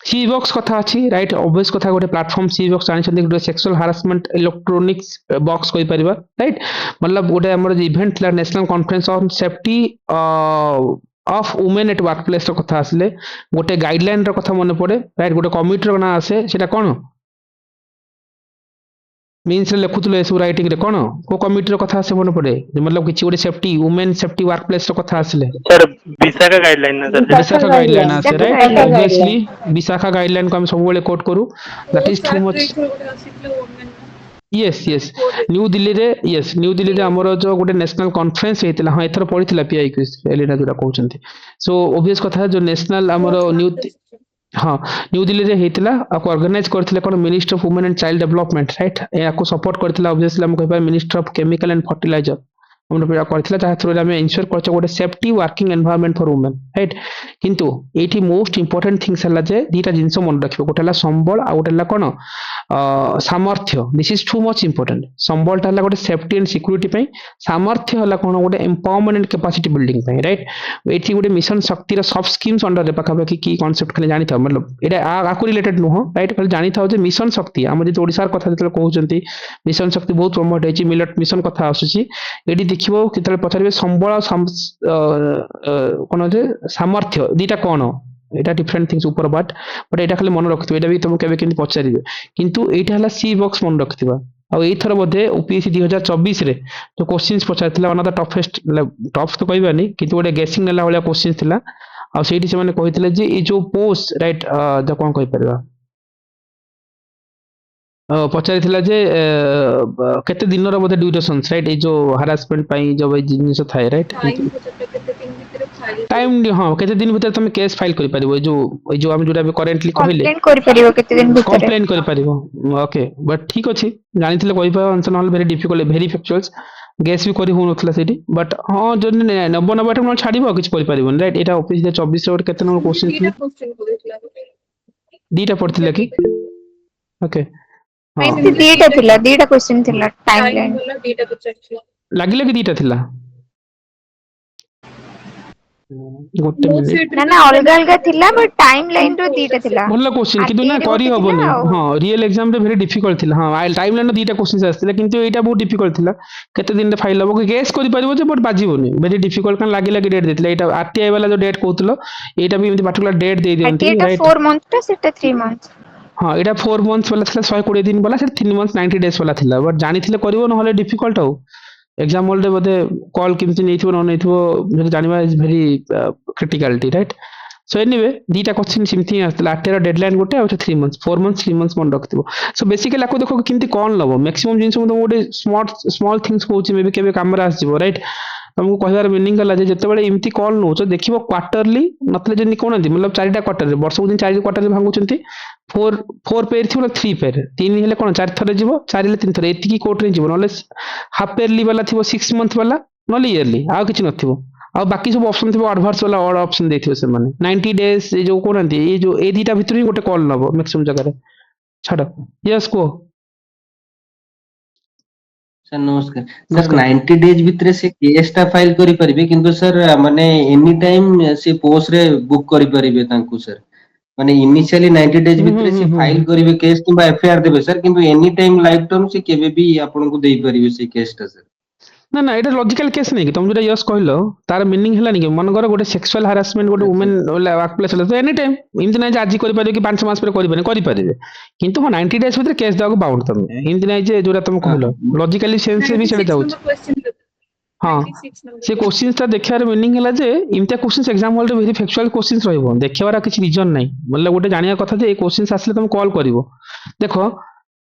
सी बॉक्स कथा अछि राइट ऑब्वियस कथा गोटे प्लेटफॉर्म सी बॉक्स जानि छथि गोटे सेक्सुअल हारासमेंट इलेक्ट्रॉनिक्स बॉक्स कहि परिबा राइट मतलब गोटे हमर इवेंट थला national conference on safety of women at work place रो कथा आसले गोटे गाइडलाइन रो कथा मन पड़े राइट गोटे कमिटी रो ना आसे सेटा कोन मीन्स रे लेखुतले एसु राइटिंग रे कोन को कमिटी रो कथा आसे मन पड़े मतलब किछि गोटे safety women safety work place रो कथा आसले सर विशाखा गाइडलाइन ना सर विशाखा गाइडलाइन आसे राइट ऑब्वियसली विशाखा गाइडलाइन को हम सब बेले कोट करू that is too much yes yes New Delhi रे हमरो जो गोटे नेशनल कॉन्फ्रेंस हेतिला हां एथर पड़िथिला पीआईक्यूएस एलिना जोडा कहउचंती सो ऑब्वियस कथा जो नेशनल हमरो हाँ न्यू दिल्ली रे हेतिला आपको ऑर्गेनाइज करथिले कोन minister of women and child development right याको सपोर्ट करथिला ऑब्वियसली हम कहबा minister of chemical and fertiliser हमने पेड़ा करथिला ता थ्रू हमें इंश्योर करछ गोटे safety working environment for women right किंतु एठी मोस्ट इंपोर्टेंट थिंग्स हला जे दीटा जिंस मन रखिबो गोटेला संबल आ गोटेला कोन सामर्थ्य this is too much important संबलटा हला गोटे सेफ्टी एंड सिक्योरिटी पई सामर्थ्य हला कोन गोटे एम्पावरमेंट एंड कैपेसिटी बिल्डिंग पई राइट एठी गोटे मिशन शक्ति रो सब स्कीम्स अंडर रे पाखा की कांसेप्ट खाली जानि था मतलब एटा आकु रिलेटेड नो राइट खाली जानि था जे मिशन शक्ति हम जे ओडिसा कथा जतले कहउचंती मिशन शक्ति बहुत प्रमोट हेची मिलेट मिशन कथा आसुची एडी देखिबो केतले पचारबे संबल कोन जे सामर्थ्य दीटा कोन एटा डिफरेंट थिंग्स ऊपर बट एटा खाली मन रखथिबे एटा भी तुम केबे केनी पचारिबे किंतु एटा हला सी बॉक्स मन रखथिबा एथर बोधे ओपीएससी 2024 रे जो क्वेश्चंस पचारथिला one of the toughest tough तो कहबानी किंतु गोटे गेसिंग नेला वाला क्वेश्चन थिला आ सेठी से माने कहिथिले जे ए जो पोस्ट राइट जो कोन कहि परबा पचारिथिला जे केते दिनर बोधे ड्यूरेशंस राइट ए जो हरासमेंट पई जो जिनिस थाए राइट टाइम बचत केते दिन भीतर फाइल टाइम हाँ केते दिन भीतर तुम केस फाइल कर परिबो जो हम जोटा करेंटली कहले कंप्लेंट कर परिबो केते दिन भितर कंप्लेन कर परिबो ओके बट ठीक अछि जानिथिले कहि पाबो आंसर नहल very difficult very factuals guess भी करि हो नथला सेठी बट हां जो 90 अटेम्प्ट छाडिबो किछ करि परिबो राइट एटा ऑफिस दे 24 रे केते नंबर क्वेश्चन दीटा थी क्वेश्चन करथिला दीटा पड़थिला कि ओके हां एमती दीटा क्वेश्चन थिला टाइम टाइम लाइन वाला दीटा पचारथिला लागिले कि दीटा थिला गोटे मो मिनिट सीट ना ना अलगा अलगा थिला बट टाइम लाइन रो दीटा थिला भल क्वेश्चन किंतु ना RTA रे करी गोटे हबनी थिला और हां रियल एग्जाम रे वेरी डिफिकल्ट थिला हां टाइम लाइन दीटा क्वेश्चन आस्थिला किंतु एटा बहुत डिफिकल्ट थिला केते दिन रे फाइल हबो कि गेस करि परिबो जे बट बाजिबोनी वेरी डिफिकल्ट कान लागी लागी डेट देथिला एटा आरटीआई वाला जो डेट कहतलो एटा भी एमती पर्टिकुलर डेट दे दियंती RTA टा राइट 4 मंथ टा सेटा 3 मंथ हाँ एटा 4 मंथ्स वाला थिला 120 दिन वाला से 3 मंथ्स 90 डेज वाला थिला बट जानिथिले करिवो न हले डिफिकल्ट हो एग्जाम हॉल रे बोधे कॉल केमती नैथिबो न नैथिबो जे जानिबा is very criticality right so anyway दीटा क्वेश्चन सिमथि आस्थिला आरटीआई डेडलाइन गोटे आ 3 मंथ्स 4 मंथ्स 3 मंथ्स मन रखथिबो सो बेसिकली आको देखो केमती कोन लबो मैक्सिमम जिंस मु गोटे स्मॉल थिंग्स कहूची मे बी केबे काम रे आसीबो राइट तुमको कहबार मीनिंग गला जे जते बेले एमती कॉल नोच देखिबो क्वार्टरली नतले जनी कोनंती मतलब चारिटा क्वार्टर रे वर्ष दिन चारि क्वार्टर रे भांगुचंती 4 पेयर थिबो 3 पेयर 3 हेले कोन 4 थरे जिवो 4 हेले 3 थरे एतिकी कोर्ट रे जिवो नले हाफ पेयरली वाला थिबो 6 मंथ वाला नले इयरली आ किछ नथिबो आ बाकी सब ऑप्शन थिबो एडवांस वाला और ऑप्शन देथिबो से माने 90 डेज ए जो कोनंती ए जो ए दीटा भितर ही गोटे कॉल नबो मैक्सिमम जगह रे छाड़ यस को सर नमस्कार सर 90 डेज भितर से केस टा फाइल करि परिबे किंतु सर माने एनी टाइम से पोस्ट रे बुक करि परिबे तांकु सर माने इनिशियली 90 डेज भितर से फाइल करिवे केस किबा एफआईआर देबे सर किंतु एनी टाइम लाइफ टाइम से केबे भी आपन को देई परिबे से केस टा सर ना ना एटा लॉजिकल केस नहीं कि तुम जो यस कहलो तार मीनिंग हलानी कि मन कर गोटे सेक्सुअल हारासमेंट गोटे वुमेन वर्क प्लेस तो एनी टाइम इमति ना आज करि पारे कि 5 मास पर करि पारे किंतु 90 डेज भीतर केस दाको बाउंड तुम इमति ना जे जोरा तुम कहलो लॉजिकली सेंस से भी सेटा जाउछ क्वेश्चन हां 96 नंबर से क्वेश्चंस ता देखार मीनिंग हला जे इमतिया क्वेश्चंस एग्जाम हॉल रे वेरी फैक्चुअल क्वेश्चंस रहइबो देखेवार किछ रीजन नहीं मतलब गोटे जानिया कथा जे ए क्वेश्चंस आसले तुम कॉल करिवो देखो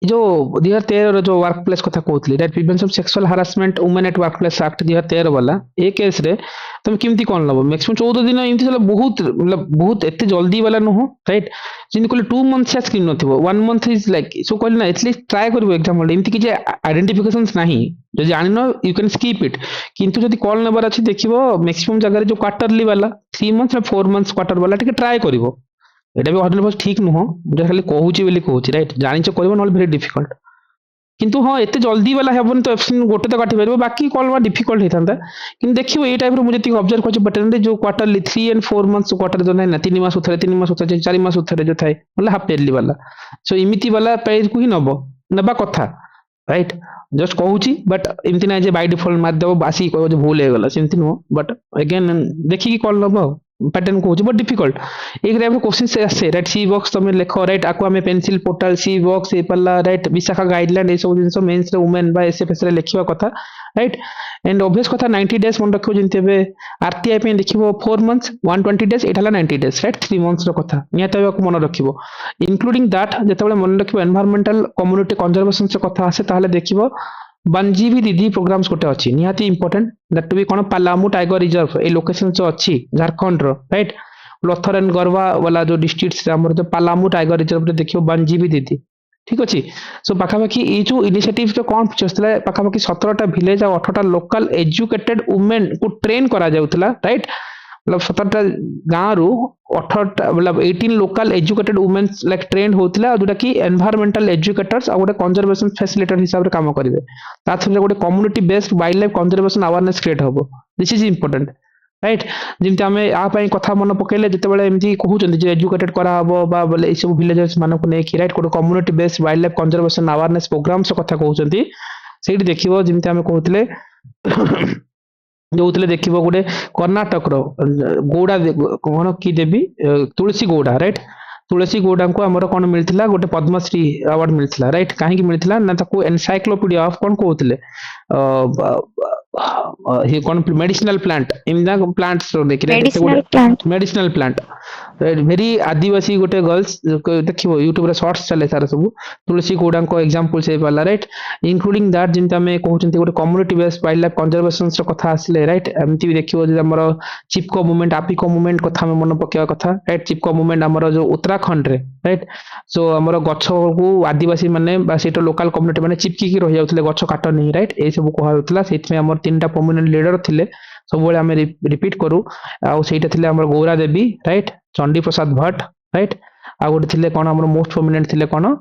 जो 2013 जो वर्क प्लेस कथा कहतली that prevention sexual harassment women at work place act 2013 वाला ए केस रे तुम केमती कोन लबो मैक्सिमम 14 दिन एमती चला बहुत मतलब बहुत एते जल्दी वाला न हो राइट जिन कोले 2 मंथ से स्क्रीन नथिबो 1 मंथ इज लाइक सो कहले ना एटलीस्ट ट्राई करबो एग्जाम हॉल एमती कि जे आइडेंटिफिकेशंस नाही जो जानिनो यू कैन स्किप इट किंतु जदी कॉल नंबर अछि देखिबो मैक्सिमम जगह रे जो क्वार्टरली वाला 3 मंथ 4 मंथ्स क्वार्टर वाला टिके ट्राई करबो एटा भी 100% ठीक नुह जो खाली कहूची बोली कहूची राइट जानिच करबो नल वेरी डिफिकल्ट किंतु हाँ एते जल्दी वाला हेबन तो ऑप्शन गोटे तो काटी परबो बाकी कॉल वा डिफिकल्ट हेतांता किंतु देखिबो ए टाइप रो मुझे ती ऑब्जर्व करछ पैटर्न रे जो क्वार्टरली 3 एंड 4 मंथ्स क्वार्टर जो ना 3 मास उथरे 3 मास उथरे 4 मास उथरे जो थाए मतलब हाफ पेयरली वाला सो इमिति वाला पेज को ही नबा कथा राइट जस्ट कहूची बट एमती ना जे बाय डिफॉल्ट मार देबो बासी कहबो जे भूल हे गला सेमती नो बट अगेन देखि की कॉल नबो पैटर्न को बहुत डिफिकल्ट एक टाइप क्वेश्चन से आसे राइट सी बॉक्स तुम लिख राइट आको हमें पेंसिल पोर्टल सी बॉक्स ए पल्ला राइट विशाखा गाइडलाइन ए सब जिंस मेंस रे वुमेन बा एसएफएस रे लिखिबा कथा राइट एंड ऑब्वियस कथा 90 डेज मन रखियो जिनते बे आरटीआई पे देखिबो 4 मंथ्स 120 डेज एठाला 90 डेज राइट 3 मंथ्स रो कथा नियाते को मन रखिबो इंक्लूडिंग दैट जेतेबेले मन रखिबो एनवायरमेंटल कम्युनिटी कंजर्वेशन से कथा आसे ताहले देखिबो बनजीवी दीदी प्रोग्राम्स गोटे अच्छी निहाती इंपोर्टेंट दैट टू बी कोन पालामू टाइगर रिजर्व ए लोकेशन जो अच्छी झारखंड रो राइट लोथर एंड गरवा वाला जो डिस्ट्रिक्ट हमर जो पालामू टाइगर रिजर्व रे देखियो बनजीवी दीदी ठीक अच्छी सो पाखापाखि ये जो इनिशिएटिव जो कौन फीचर्स था पाखापाखि 17टा विलेज और 18टा लोकल एजुकेटेड वुमेन को ट्रेन करा जाउथला राइट मतलब 17टा गाँव रु 18टा मतलब 18 local educated women like trend होतला जोटा कि एनवायरमेंटल एजुकेटर्स और गोटे कंजर्वेशन फैसिलिटेटर हिसाब रे काम करिवे ता थ्रू गोटे community based wildlife conservation awareness create होबो दिस इज इंपोर्टेंट राइट जिमती आमे आ पई कथा मन पकेले जते बेले एमती कहउचंदी जे एजुकेटेड करा हबो बा बोले ए सब विलेजर्स मानको को नै कि राइट गोटे community based wildlife conservation awareness programs कथा कहउचंदी सेठी देखिबो जिमती आमे कहउतले जो देखिबो गोटे कर्नाटक रो गौड़ा कोन की देवी तुलसी गौड़ा राइट तुलसी गौड़ा को आमर कौन मिलता गोटे पद्मश्री अवार्ड मिलता राइट कहीं मिलता ना ताको एनसाइक्लोपीडिया ऑफ कौन कहते कौन मेडिसिनल प्लांट एमदा plants medicinal plant medicinal plant very Adivasi गोटे गर्ल्स देखिबो यूट्यूब रे शॉर्ट्स चले तार सब तुलसी गौड़ा को एग्जांपल से पाला राइट इंक्लूडिंग दैट जिंता में कहउचंती गोटे community based wildlife conservation रो कथा आसले राइट एमती भी देखिबो जे हमर चिपको मूवमेंट आपिको मूवमेंट कथा में मन पकेवा कथा राइट चिपको मूवमेंट हमर जो उत्तराखंड रे राइट सो हमर गछ को आदिवासी माने बा सेट लोकल कम्युनिटी माने चिपकी की रहि जाउतले गछ काट नहीं राइट ए सब कहा होतला सेत में हमर तीनटा प्रोमिनेंट लीडर थिले सब बेले हमें रिपीट करू आ सेटा थिले हमर गौरा देवी राइट चंडी प्रसाद भट्ट राइट आ गोटे थिले कोन हमर मोस्ट प्रोमिनेंट थिले कोन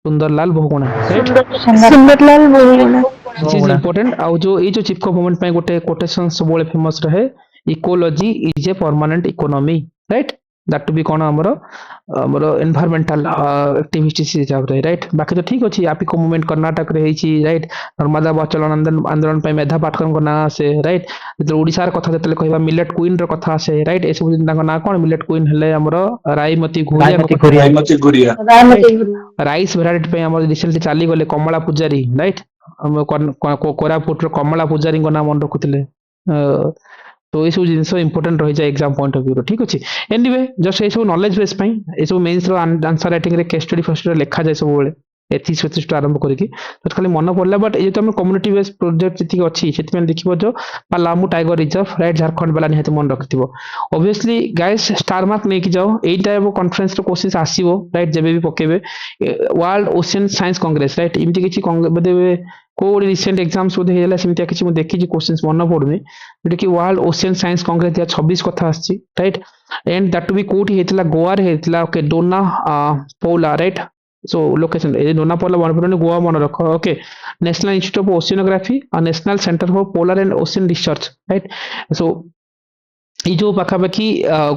Sunderlal Bahuguna right Sunderlal Bahuguna this is important आ जो ए जो चिपको मूवमेंट पे गोटे कोटेशन सब बेले फेमस रहे ecology is a permanent economy right that to be कोन हमर एनवायरमेंटल एक्टिविटीज हिसाब रे राइट बाकी तो ठीक अछि आपिको मूवमेंट कर्नाटक रे हेछि राइट नर्मदा बचल आंदोलन पे मेधा पाटकर को ना से राइट जो ओडिसा र कथा जतले कहबा मिलेट क्वीन र कथा से राइट ए सब दिन ना कोन मिलेट क्वीन हले हमर राईमती घुरिया राइस वेराइटी पे हमर रिसेंटली चाली गले कमला पुजारी राइट हम कोरापुट र कमला पुजारी को नाम मन रखुतिले तो ये सब जिनस इंपोर्टेंट रही जाए एग्जाम पॉइंट ऑफ व्यू ठीक अच्छे एनीवे जस्ट ये सब नॉलेज बेस पई ये सब मेंस रो आंसर राइटिंग रे केस स्टडी फर्स्ट लिखा जाए सब बेले एथिक्स वेथिक्स आरंभ करके तो खाली मन पड़ला बट ये तो हम कम्युनिटी बेस्ड प्रोजेक्ट जति अच्छी से देखिबो जो Palamu tiger reserve right Jharkhand वाला निहाती मन रखिथिबो ऑब्वियसली गाइस स्टार मार्क नहीं कि जाओ एई टाइप कॉन्फ्रेंस रो क्वेश्चंस आसीबो राइट जेबे भी पकेबे world ocean science congress right इमति किछि बदे को रिसेंट एग्जाम्स बोधे हेला सेमतिया किछि मु देखि क्वेश्चंस मन पड़ुनी जेटा कि वर्ल्ड ओशियन साइंस कांग्रेस 26 कथा आछि right and that to be कोठी हेतला गोवा रे हेतला okay Dona Paula right so location ए डोना पौला मन पड़ुनी गोवा मन रखो okay national institute of oceanography और national centre for polar and ocean research right so ई जो पाखापाखि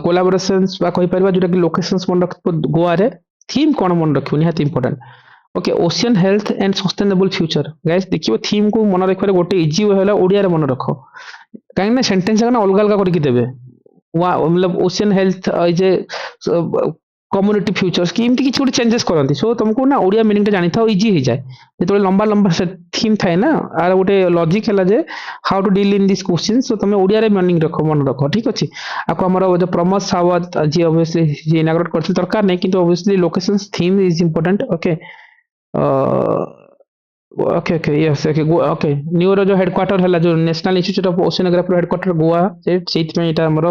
कोलाबोरेशंस बा कहि परबा जोटा कि लोकेशंस मन रखो गोवा रे थीम कोन मन रखियो निहाती important okay ocean health and sustainable future guys देखियो थीम को मन रखबार गोटे इजी वे होला ओडिया रे मन रखो काहे ना सेंटेंस ना अलग अलग करके देबे मतलब ocean health is a community future scheme T किछ चेंजेस करंती सो तुमको ना ओडिया मीनिंग टा जानि थाओ इजी हो जाए जेतो लंबा लंबा थीम थाए ना आर गोटे लॉजिक हैला जे how to deal in this question so तुम ओडिया रे मीनिंग रखो मन रखो ठीक अछि आको हमर जो प्रमोद सावत जी ऑब्वियसली जी इनाग्रेट करथिल दरकार नै किंतु obviously locations theme is important okay okay okay yes okay okay neuro जो हेडक्वार्टर है जो national institute of oceanography headquarter Goa set में एटा हमरो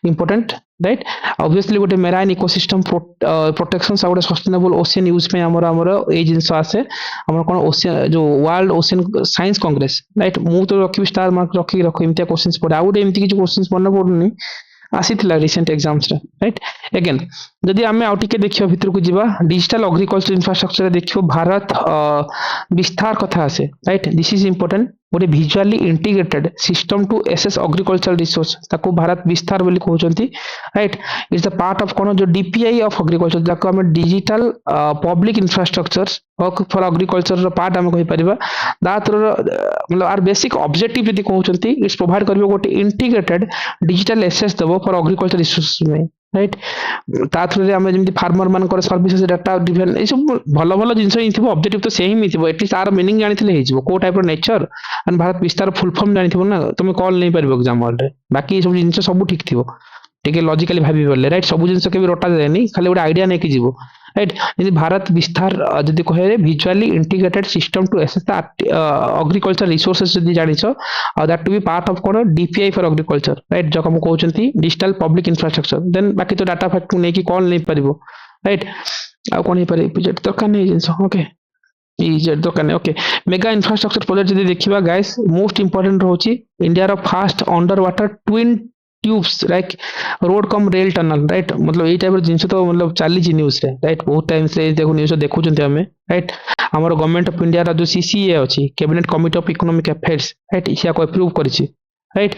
इंपोर्टेंट राइट ऑब्वियसली गोटे मेराइन इकोसिस्टम प्रोटेक्शन गोटे सस्टेनेबल ओशियन यूज पे हमरो ए जिंस आसे हमर कोन ओशियन जो world ocean science congress right मु तो रखि स्टार मार्क रखि इमतिया क्वेश्चंस पड़े आउट एमति किछ क्वेश्चंस मन पड़ुनी आसीथिला रिसेंट एग्जाम्स रे राइट अगेन जदि आमे आउ टिके देखियो भितर को जीवा डिजिटल एग्रीकल्चर इंफ्रास्ट्रक्चर देखियो भारत विस्तार कथा आसे राइट दिस इज इंपोर्टेंट गोटे visually integrated system to access agriculture resource ताको भारत विस्तार बोली कहउचंती right is the part of कोन जो डीपीआई ऑफ एग्रीकल्चर जाको हम digital public infrastructure for agriculture रो पार्ट हम कहि परिबा दैट मतलब आर बेसिक ऑब्जेक्टिव जदि कहउचंती इट्स प्रोवाइड करबो गोटे इंटीग्रेटेड डिजिटल एसेस देबो फॉर एग्रीकल्चर रिसोर्स में राइट ता थ्रू रे हम जेमति फार्मर मान कर सर्विसेस डाटा डिफरेंट ए सब भलो भलो जिंस इथिबो ऑब्जेक्टिव तो सेम हिथिबो एटलीस्ट आर मीनिंग जानिथिले हेजिबो को टाइप रो nature and Bharat Vistaar full form जानिथिबो ना तुम कॉल नहीं परबो एग्जाम हॉल रे बाकी सब जिंस सब ठीक थिबो ठीक है लॉजिकली भाबी परले राइट सब जिंस के भी रोटा जायनी खाली गोटे आइडिया नै कि जीवो राइट यदि भारत विस्तार जदि कहे visually integrated system to access the agriculture resources जदि जानिछो और that to be part of कोन डीपीआई फॉर एग्रीकल्चर राइट जो हम कहउचंती डिजिटल पब्लिक इंफ्रास्ट्रक्चर देन बाकी तो डाटा फैक्ट नै कि कॉल नै परबो राइट आ कोन ही पारे प्रोजेक्ट दरकार नै जिंस ओके ई दरकार नै ओके मेगा इंफ्रास्ट्रक्चर प्रोजेक्ट जदि देखिबा गाइस मोस्ट इंपोर्टेंट रहउची इंडिया रो fast under water twin tubes right road cum rail tunnel right मतलब ये टाइप जिन तो मतलब चली न्यूज रे राइट बहुत टाइम से देखो न्यूज देखु हमें राइट हमर गवर्नमेंट ऑफ इंडिया रा जो सीसीए अछि cabinet committee of economic affairs right इसिया को अप्रूव करिछि राइट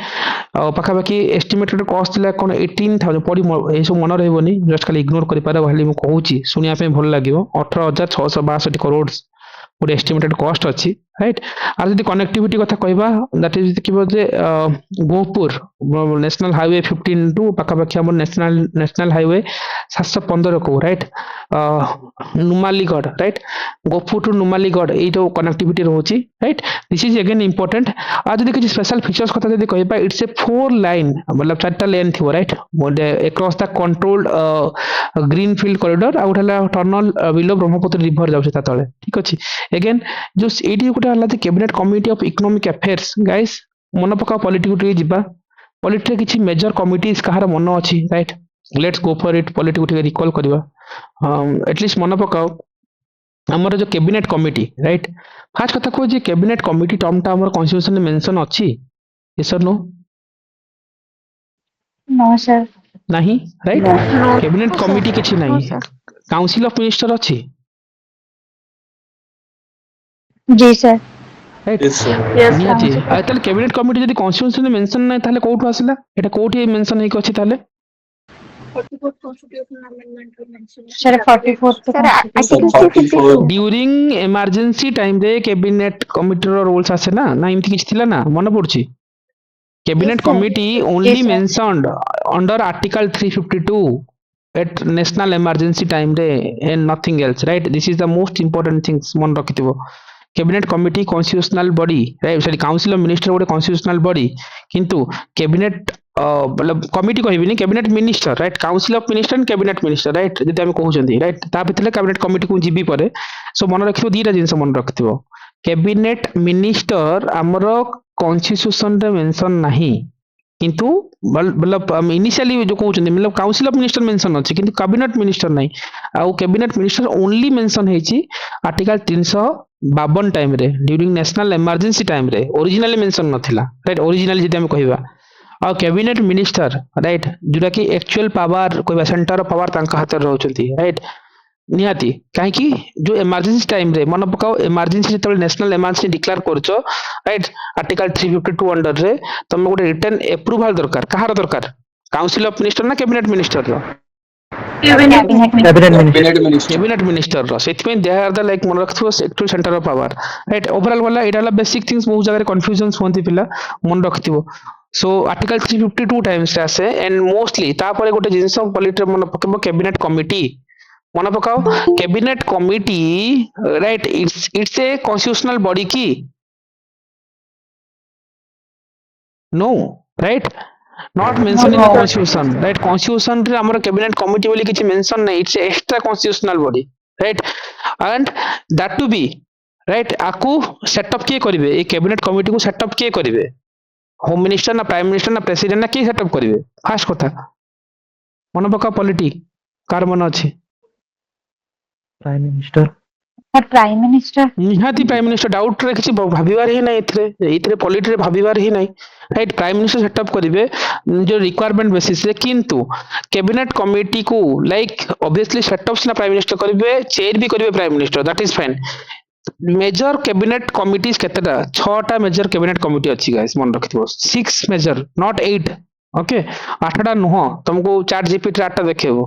पाखापाखि एस्टिमेटेड कॉस्ट ला कोन 18000 पड़ी ए सब मन रहबनी जस्ट खाली इग्नोर करि पारे भाली मु कहूची सुनिया पे भल लागिवो 18662 करोड़ गोटे एस्टिमेटेड कॉस्ट अछि রাইট আর যদি কনেক্টিভিটি কথা কইবা দ্যাট ইজ দেখিব যে গোপুর ন্যাশনাল হাইওয়ে 15 টু পাখাপাখি আমার ন্যাশনাল হাইওয়ে 715 কো right Numaligarh right Gohpur to Numaligarh এইটা কনেক্টিভিটি রହୁଛି right this is again important আর যদি কিছু স্পেশাল ফিচর্স কথা যদি কইবা ইটস এ 4 লাইন मतलब 4টা লেন থিব right across the controlled green field corridor आ उठला टनल बिलो ब्रह्मपुत्र रिवर जाउछ ता तळे ठीक अछि अगेन जो एडी गुटे हला जे cabinet committee of economic affairs guys मन पका पॉलिटिक्स टे जिबा पॉलिटिक्स रे किछि मेजर कमिटीज कहार मन अछि right let's go for it politics टे रिकॉल करबा एटलीस्ट मन पकाओ हमर जो कैबिनेट कमिटी राइट फास्ट कथा को जे कैबिनेट कमिटी टर्म ता हमर कॉन्स्टिट्यूशन में मेंशन अछि यस और नो नो सर नहीं राइट कैबिनेट कमिटी किछि No, नहीं sir. काउंसिल ऑफ मिनिस्टर अछि जी sir right Yes, sir. Yes निहाती ताले कैबिनेट कमिटी जदी कॉन्स्टिट्यूशन में मेंशन नै ताले कोठु आसिला एटा कोठी मेंशन हे अछि ताले 44th constitutional amendment ରେ mention ଅଛି। Sir 44th Sir, constitution Article 352. During emergency time रे कैबिनेट कमिटी रो रूल्स आसे ना ना इमति किछ थिला ना मन पड़छि cabinet Yes, sir. Committee only Yes, sir. Mentioned under article 352 at national emergency time रे and nothing else right this is the most important things मन रखिथिबो cabinet committee constitutional body right sorry council of minister गोटे कॉन्स्टिट्यूशनल बॉडी किंतु कैबिनेट मतलब कमिटी कहबिनी cabinet minister right council of minister and cabinet minister right जदि हम कहउछंती राइट ता भितले कैबिनेट कमिटी को जीबी परे सो मन रखिबो दीटा जिंस मन रखिथिबो कैबिनेट मिनिस्टर हमरो कॉन्स्टिट्यूशन रे मेंशन नाही किंतु मतलब इनिशियली जो कहउछंती मतलब काउंसिल ऑफ मिनिस्टर मेंशन अछि किंतु कैबिनेट मिनिस्टर नाही आ कैबिनेट मिनिस्टर ओनली मेंशन हेछि आर्टिकल 352 टाइम रे ड्यूरिंग नेशनल इमरजेंसी टाइम रे ओरिजिनली मेंशन नथिला राइट ओरिजिनली जदि हम कहिबा आ कैबिनेट मिनिस्टर राइट जोटा कि एक्चुअल पावर कोई सेंटर ऑफ पावर तांका हाथ रहउछंती राइट निहाती काहे कि जो इमरजेंसी टाइम रे मन पकाओ इमरजेंसी जेतबे नेशनल इमरजेंसी डिक्लेयर करछो राइट आर्टिकल 352 अंडर रे तमे गोटे रिटन अप्रूवल दरकार कहार दरकार काउंसिल ऑफ मिनिस्टर ना कैबिनेट मिनिस्टर रो कैबिनेट मिनिस्टर रो सेति दे आर द लाइक मन रखथो actual centre of power right overall वाला एटा वाला बेसिक थिंग्स बहुत जगह कंफ्यूजन्स होंती पिला मन रखथिबो सो आर्टिकल 352 टाइम्स आसे एंड मोस्टली तापर गोटे जिंस पॉलिटिक्स मन पकेबो कैबिनेट कमिटी मन पकाओ cabinet committee right it's a constitutional body की no right not mention in the constitution right constitution रे हमर कैबिनेट कमिटी बोली किछि मेंशन नै it's extra constitutional body right and that to be right आकू सेटअप के करिवे ए कैबिनेट कमिटी को सेटअप के करिवे होम मिनिस्टर ना प्राइम मिनिस्टर ना प्रेसिडेंट ना के सेटअप करिवे फास्ट कथा मन पका पॉलिटिक्स कार मन अछि प्राइम मिनिस्टर प्राइम मिनिस्टर निहाती प्राइम मिनिस्टर डाउट रे किछि भाबिबार ही नै इथरे पॉलिटिक्स रे भाबिबार ही नै राइट प्राइम मिनिस्टर सेटअप करिवे जो रिक्वायरमेंट बेसिस रे किंतु कैबिनेट कमिटी को लाइक ऑब्वियसली सेटअप सिना प्राइम मिनिस्टर करिवे चेयर भी करिवे prime minister that is fine major cabinet committees केतेटा 6टा मेजर कैबिनेट कमिटी अछि गाइस मन रखिथिबो 6 मेजर नॉट 8 ओके 8टा नुह तुमको चैट जीपीटी 8टा देखेबो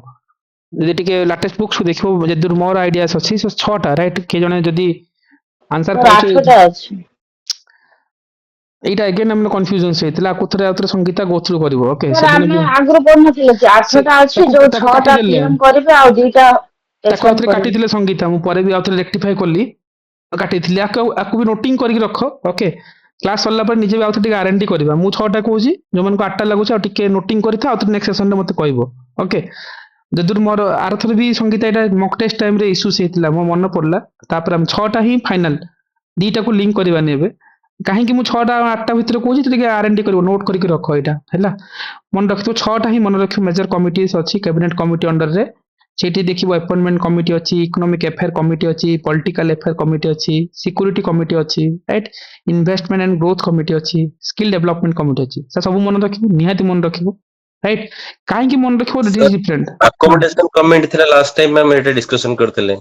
जदि टिके लेटेस्ट बुक्स को देखिबो जदि मोर आइडियास अछि सो 6टा राइट के जने जदि आंसर पाछे 8टा अछि एटा अगेन हमने कंफ्यूजन से हितला कुथरे आउथरे संगीता गो थ्रू करबो ओके सर ଆମେ ଆଗରୁ ପଢିନଥିଲେ କି 8ଟା ଅଛି ଯୋଉ 6ଟା ପିଏम କରିବେ ଆଉ 2ଟା ताको आउथरे काटिथिले संगीता मु परे भी आउथरे रेक्टिफाई करली काटिथिले आकु भी नोटिंग करके रख ओके क्लास सरला पर निजे भी आउथरे टिके आरएनडी करबा मु 6टा कहूची जो मन को 8टा लागुछ आ टिके नोटिंग करिथा आउथरे नेक्स्ट सेशन रे मते कहबो ओके जदुर मोर आरथर भी संगीता एटा मॉक टेस्ट टाइम रे इश्यू सेतिला मो मन पड़ला तापर हम 6टा ही फाइनल 2टा को लिंक करबा नेबे काहे कि मु 6टा 8टा भितर कहूची टिके आरएनडी करबो नोट करके रख एटा हैला मन रखतो 6टा ही मन रखियो मेजर कमिटीज अछि कैबिनेट कमिटी अंडर रे सेठी देखिबो अपॉइंटमेंट कमिटी अछि इकोनॉमिक अफेयर कमिटी अछि पॉलिटिकल अफेयर कमिटी अछि सिक्योरिटी कमिटी अछि right investment and growth committee अछि स्किल डेवलपमेंट कमिटी अछि से सब मन रखिबो निहाती मन रखिबो राइट काहे कि मन रखिबो it is different accommodation comment थिला लास्ट टाइम हम एटा डिस्कशन करथिले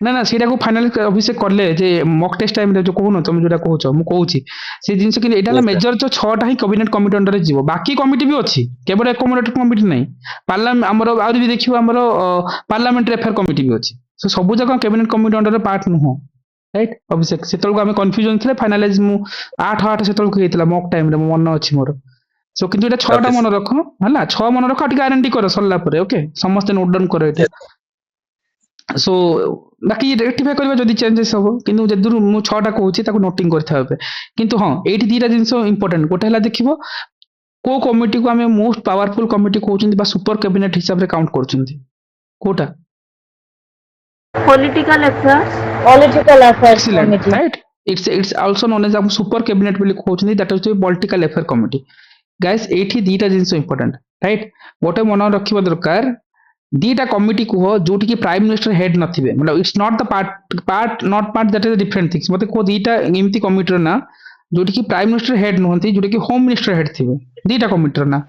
ना ना सेटा को फाइनल अभिषेक करले जे मॉक टेस्ट टाइम रे जो कहूनो तुम जोटा कहूछ मु कहूची से जिंस कि एटा ला मेजर जो 6टा ही कैबिनेट कमिटी अंडर रे जीवो बाकी कमिटी भी अछि केवल एकोमोडेट कमिटी नै पार्लियामेंट हमरो आउर भी देखिबो हमरो पार्लियामेंट्री अफेयर कमिटी भी अछि सो सब जगह कैबिनेट कमिटी अंडर रे पार्ट नुहो राइट अभिषेक सेतलको आमे कंफ्यूजन थिले फाइनलाइज मु 8 सेतलको हेतला मॉक टाइम रे मो मन अछि मोर सो किंतु एटा 6टा Okay, मन रख हला 6 मन रख टिके गारंटी करो सल्ला परे ओके समस्त नोट डाउन करो एटा सो बाकी रेक्टिफाई करबा जदी चेंजेस हो किंतु जदुर मु 6टा कहूची ताको नोटिंग करथा होबे किंतु हां एठी दीटा जिंस इंपोर्टेंट गोटे हला देखिबो को कमिटी को आमे मोस्ट पावरफुल कमिटी कहउचंती बा सुपर कैबिनेट हिसाब रे काउंट करचंती कोटा Political affairs. Political affairs excellent committee. right it's also known as a super cabinet बोली कहउचंती that is political affair committee guys एठी दीटा जिंस इंपोर्टेंट राइट गोटे मन रखिबा दरकार दीटा कमिटी को जोटी की प्राइम मिनिस्टर हेड नथिबे मतलब it's not the part not part that is different things मते को दीटा एमती कमिटी ना जोटी की प्राइम मिनिस्टर हेड नहंती जोटी की होम मिनिस्टर हेड थिबे दीटा कमिटी ना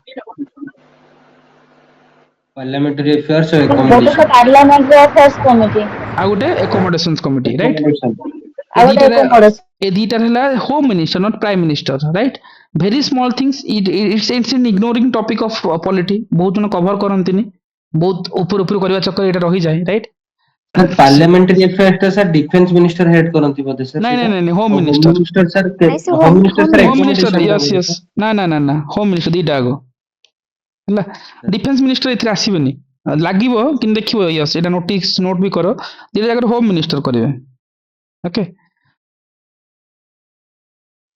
पार्लियामेंट्री अफेयर्स और What is the accommodation parliamentary affairs committee? आ गोटे accommodations committee right I would accommodation. ए दीटा हला home minister not prime minister right very small things it's in ignoring topic of polity बहुत जन कवर करंतिनी बहुत ऊपर ऊपर करबा चक्कर एटा रही जाए राइट सर पार्लियामेंट्री अफेयर्स तो सर डिफेंस मिनिस्टर हेड करंती बोधे सर नहीं नहीं नहीं home home minister minister sir नहीं, sir, home minister sir home minister accommodation yes yes ना ना ना ना होम मिनिस्टर दीटा आगो हला डिफेंस मिनिस्टर इथरे आसीबनी लागिबो किन देखिबो यस एटा नोटिस नोट भी करो दीटा जगह होम मिनिस्टर करिवे ओके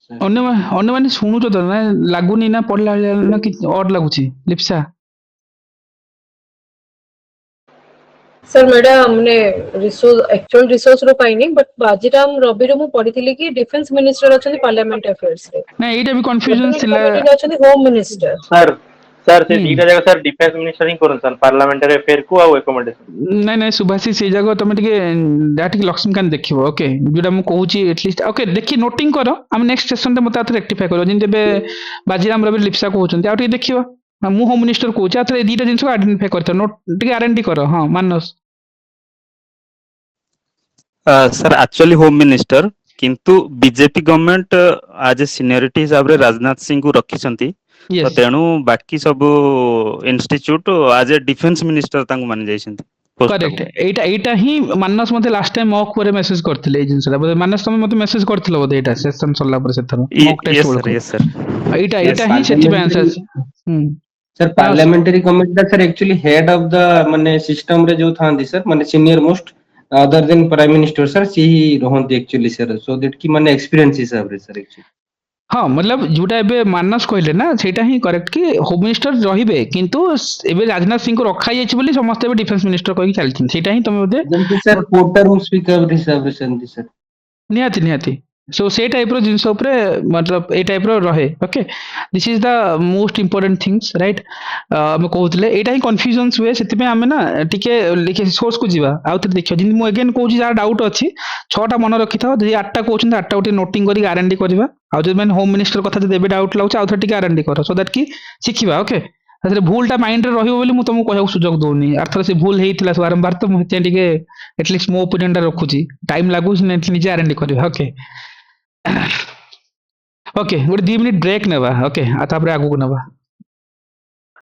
अन्य माने सुनुचो त ना लागुनी ना पढला ना कि ऑड लागुची लिप्सा सर मेडा हमने रिसोर्स एक्चुअल रिसोर्स रो पाइनी बट बाजीराम रवि रो मु पढिथिली कि डिफेंस मिनिस्टर अछन पार्लियामेंट अफेयर्स रे ना एटा भी कंफ्यूजन थिला कमिटी अछन होम मिनिस्टर सर सर से हम्म। दीटा जगह सर डिफेंस मिनिस्टर ही करन सर पार्लियामेंट्री अफेयर को आ एकोमोडेशन नहीं नहीं सुभाषी से जगह तुम टे लक्ष्मीकांत देखिबो ओके जोटा मु कहूची एटलिस्ट ओके देखि नोटिंग करो हम नेक्स्ट सेशन रे मते आथरे रेक्टिफाई करो जिन जेबे बाजीराम रवि लिप्सा कहउचंती आ टे देखिबो मु होम मिनिस्टर कहूची आथरे दीटा जिंस को आइडेंटिफाई करतो नोट टे गारंटी करो हां मानस सर एक्चुअली होम मिनिस्टर किंतु बीजेपी गवर्नमेंट आज ए सीनियरिटी हिसाब रे राजनाथ सिंह को रखिसंती तो यस तेणु बाकी सब इंस्टीट्यूट आज ए डिफेंस मिनिस्टर तांको मानि जाइसंती करेक्ट एटा ही मानस मते लास्ट टाइम मॉक पर मेसेज करथिले ए जिंसला बोले मानस तुम मते मेसेज करथिलो बोले एटा सेशन सरला पर सेथर मॉक टेस्ट बोल यस सर एटा एटा ही सेति पे answer sir parliamentary committee sir actually head of the माने सिस्टम रे जो थांदी सर माने senior most other than prime minister sir सी ही रहंती एक्चुअली सर सो दैट की माने एक्सपीरियंस हिसाब रे सर एक्चुअली हाँ मतलब जोटा एबे मानस कहले ना सेटा ही करेक्ट कि होम मिनिस्टर रहिबे किंतु एबे राजनाथ सिंह को रखा जायछि बोली समस्त एबे डिफेंस मिनिस्टर कहि चलथिन सेटा ही तुम बोधे जेंति सर पोर्टर स्पीकर हिसाब रे सेंती सर निहाती निहाती सो से टाइप रो जिंस ऊपर मतलब ए टाइप रो रहे okay this is the most important things right हम कहउतले एटा ही कंफ्यूजन्स हुए सेति पे हमें ना टिके लिखे सोर्स को जीवा आउ थे देखियो जिन मु अगेन कहउची जा डाउट अछि 6टा मन रखि थाओ जे 8टा कहउछन 8टा उठी नोटिंग करी गारंटी करबा आउ जे मैंने होम मिनिस्टर कथा जे देबे डाउट लाउछ आउ थे टिके गारंटी करो सो दैट की सिखिबा ओके अरे भूलटा माइंड रे रहिबो बोली मु तुमको कहउ सुजोग दोनी अर्थर से भूल हेइतिला बारंबार तो मु टिके एटलीस्ट मो ओपिनियन टा रखुची टाइम लागुछ ने निजे गारंटी करबा ओके ओके गोटे 2 मिनिट ब्रेक नेबा ओके आ तापर आगु को नेबा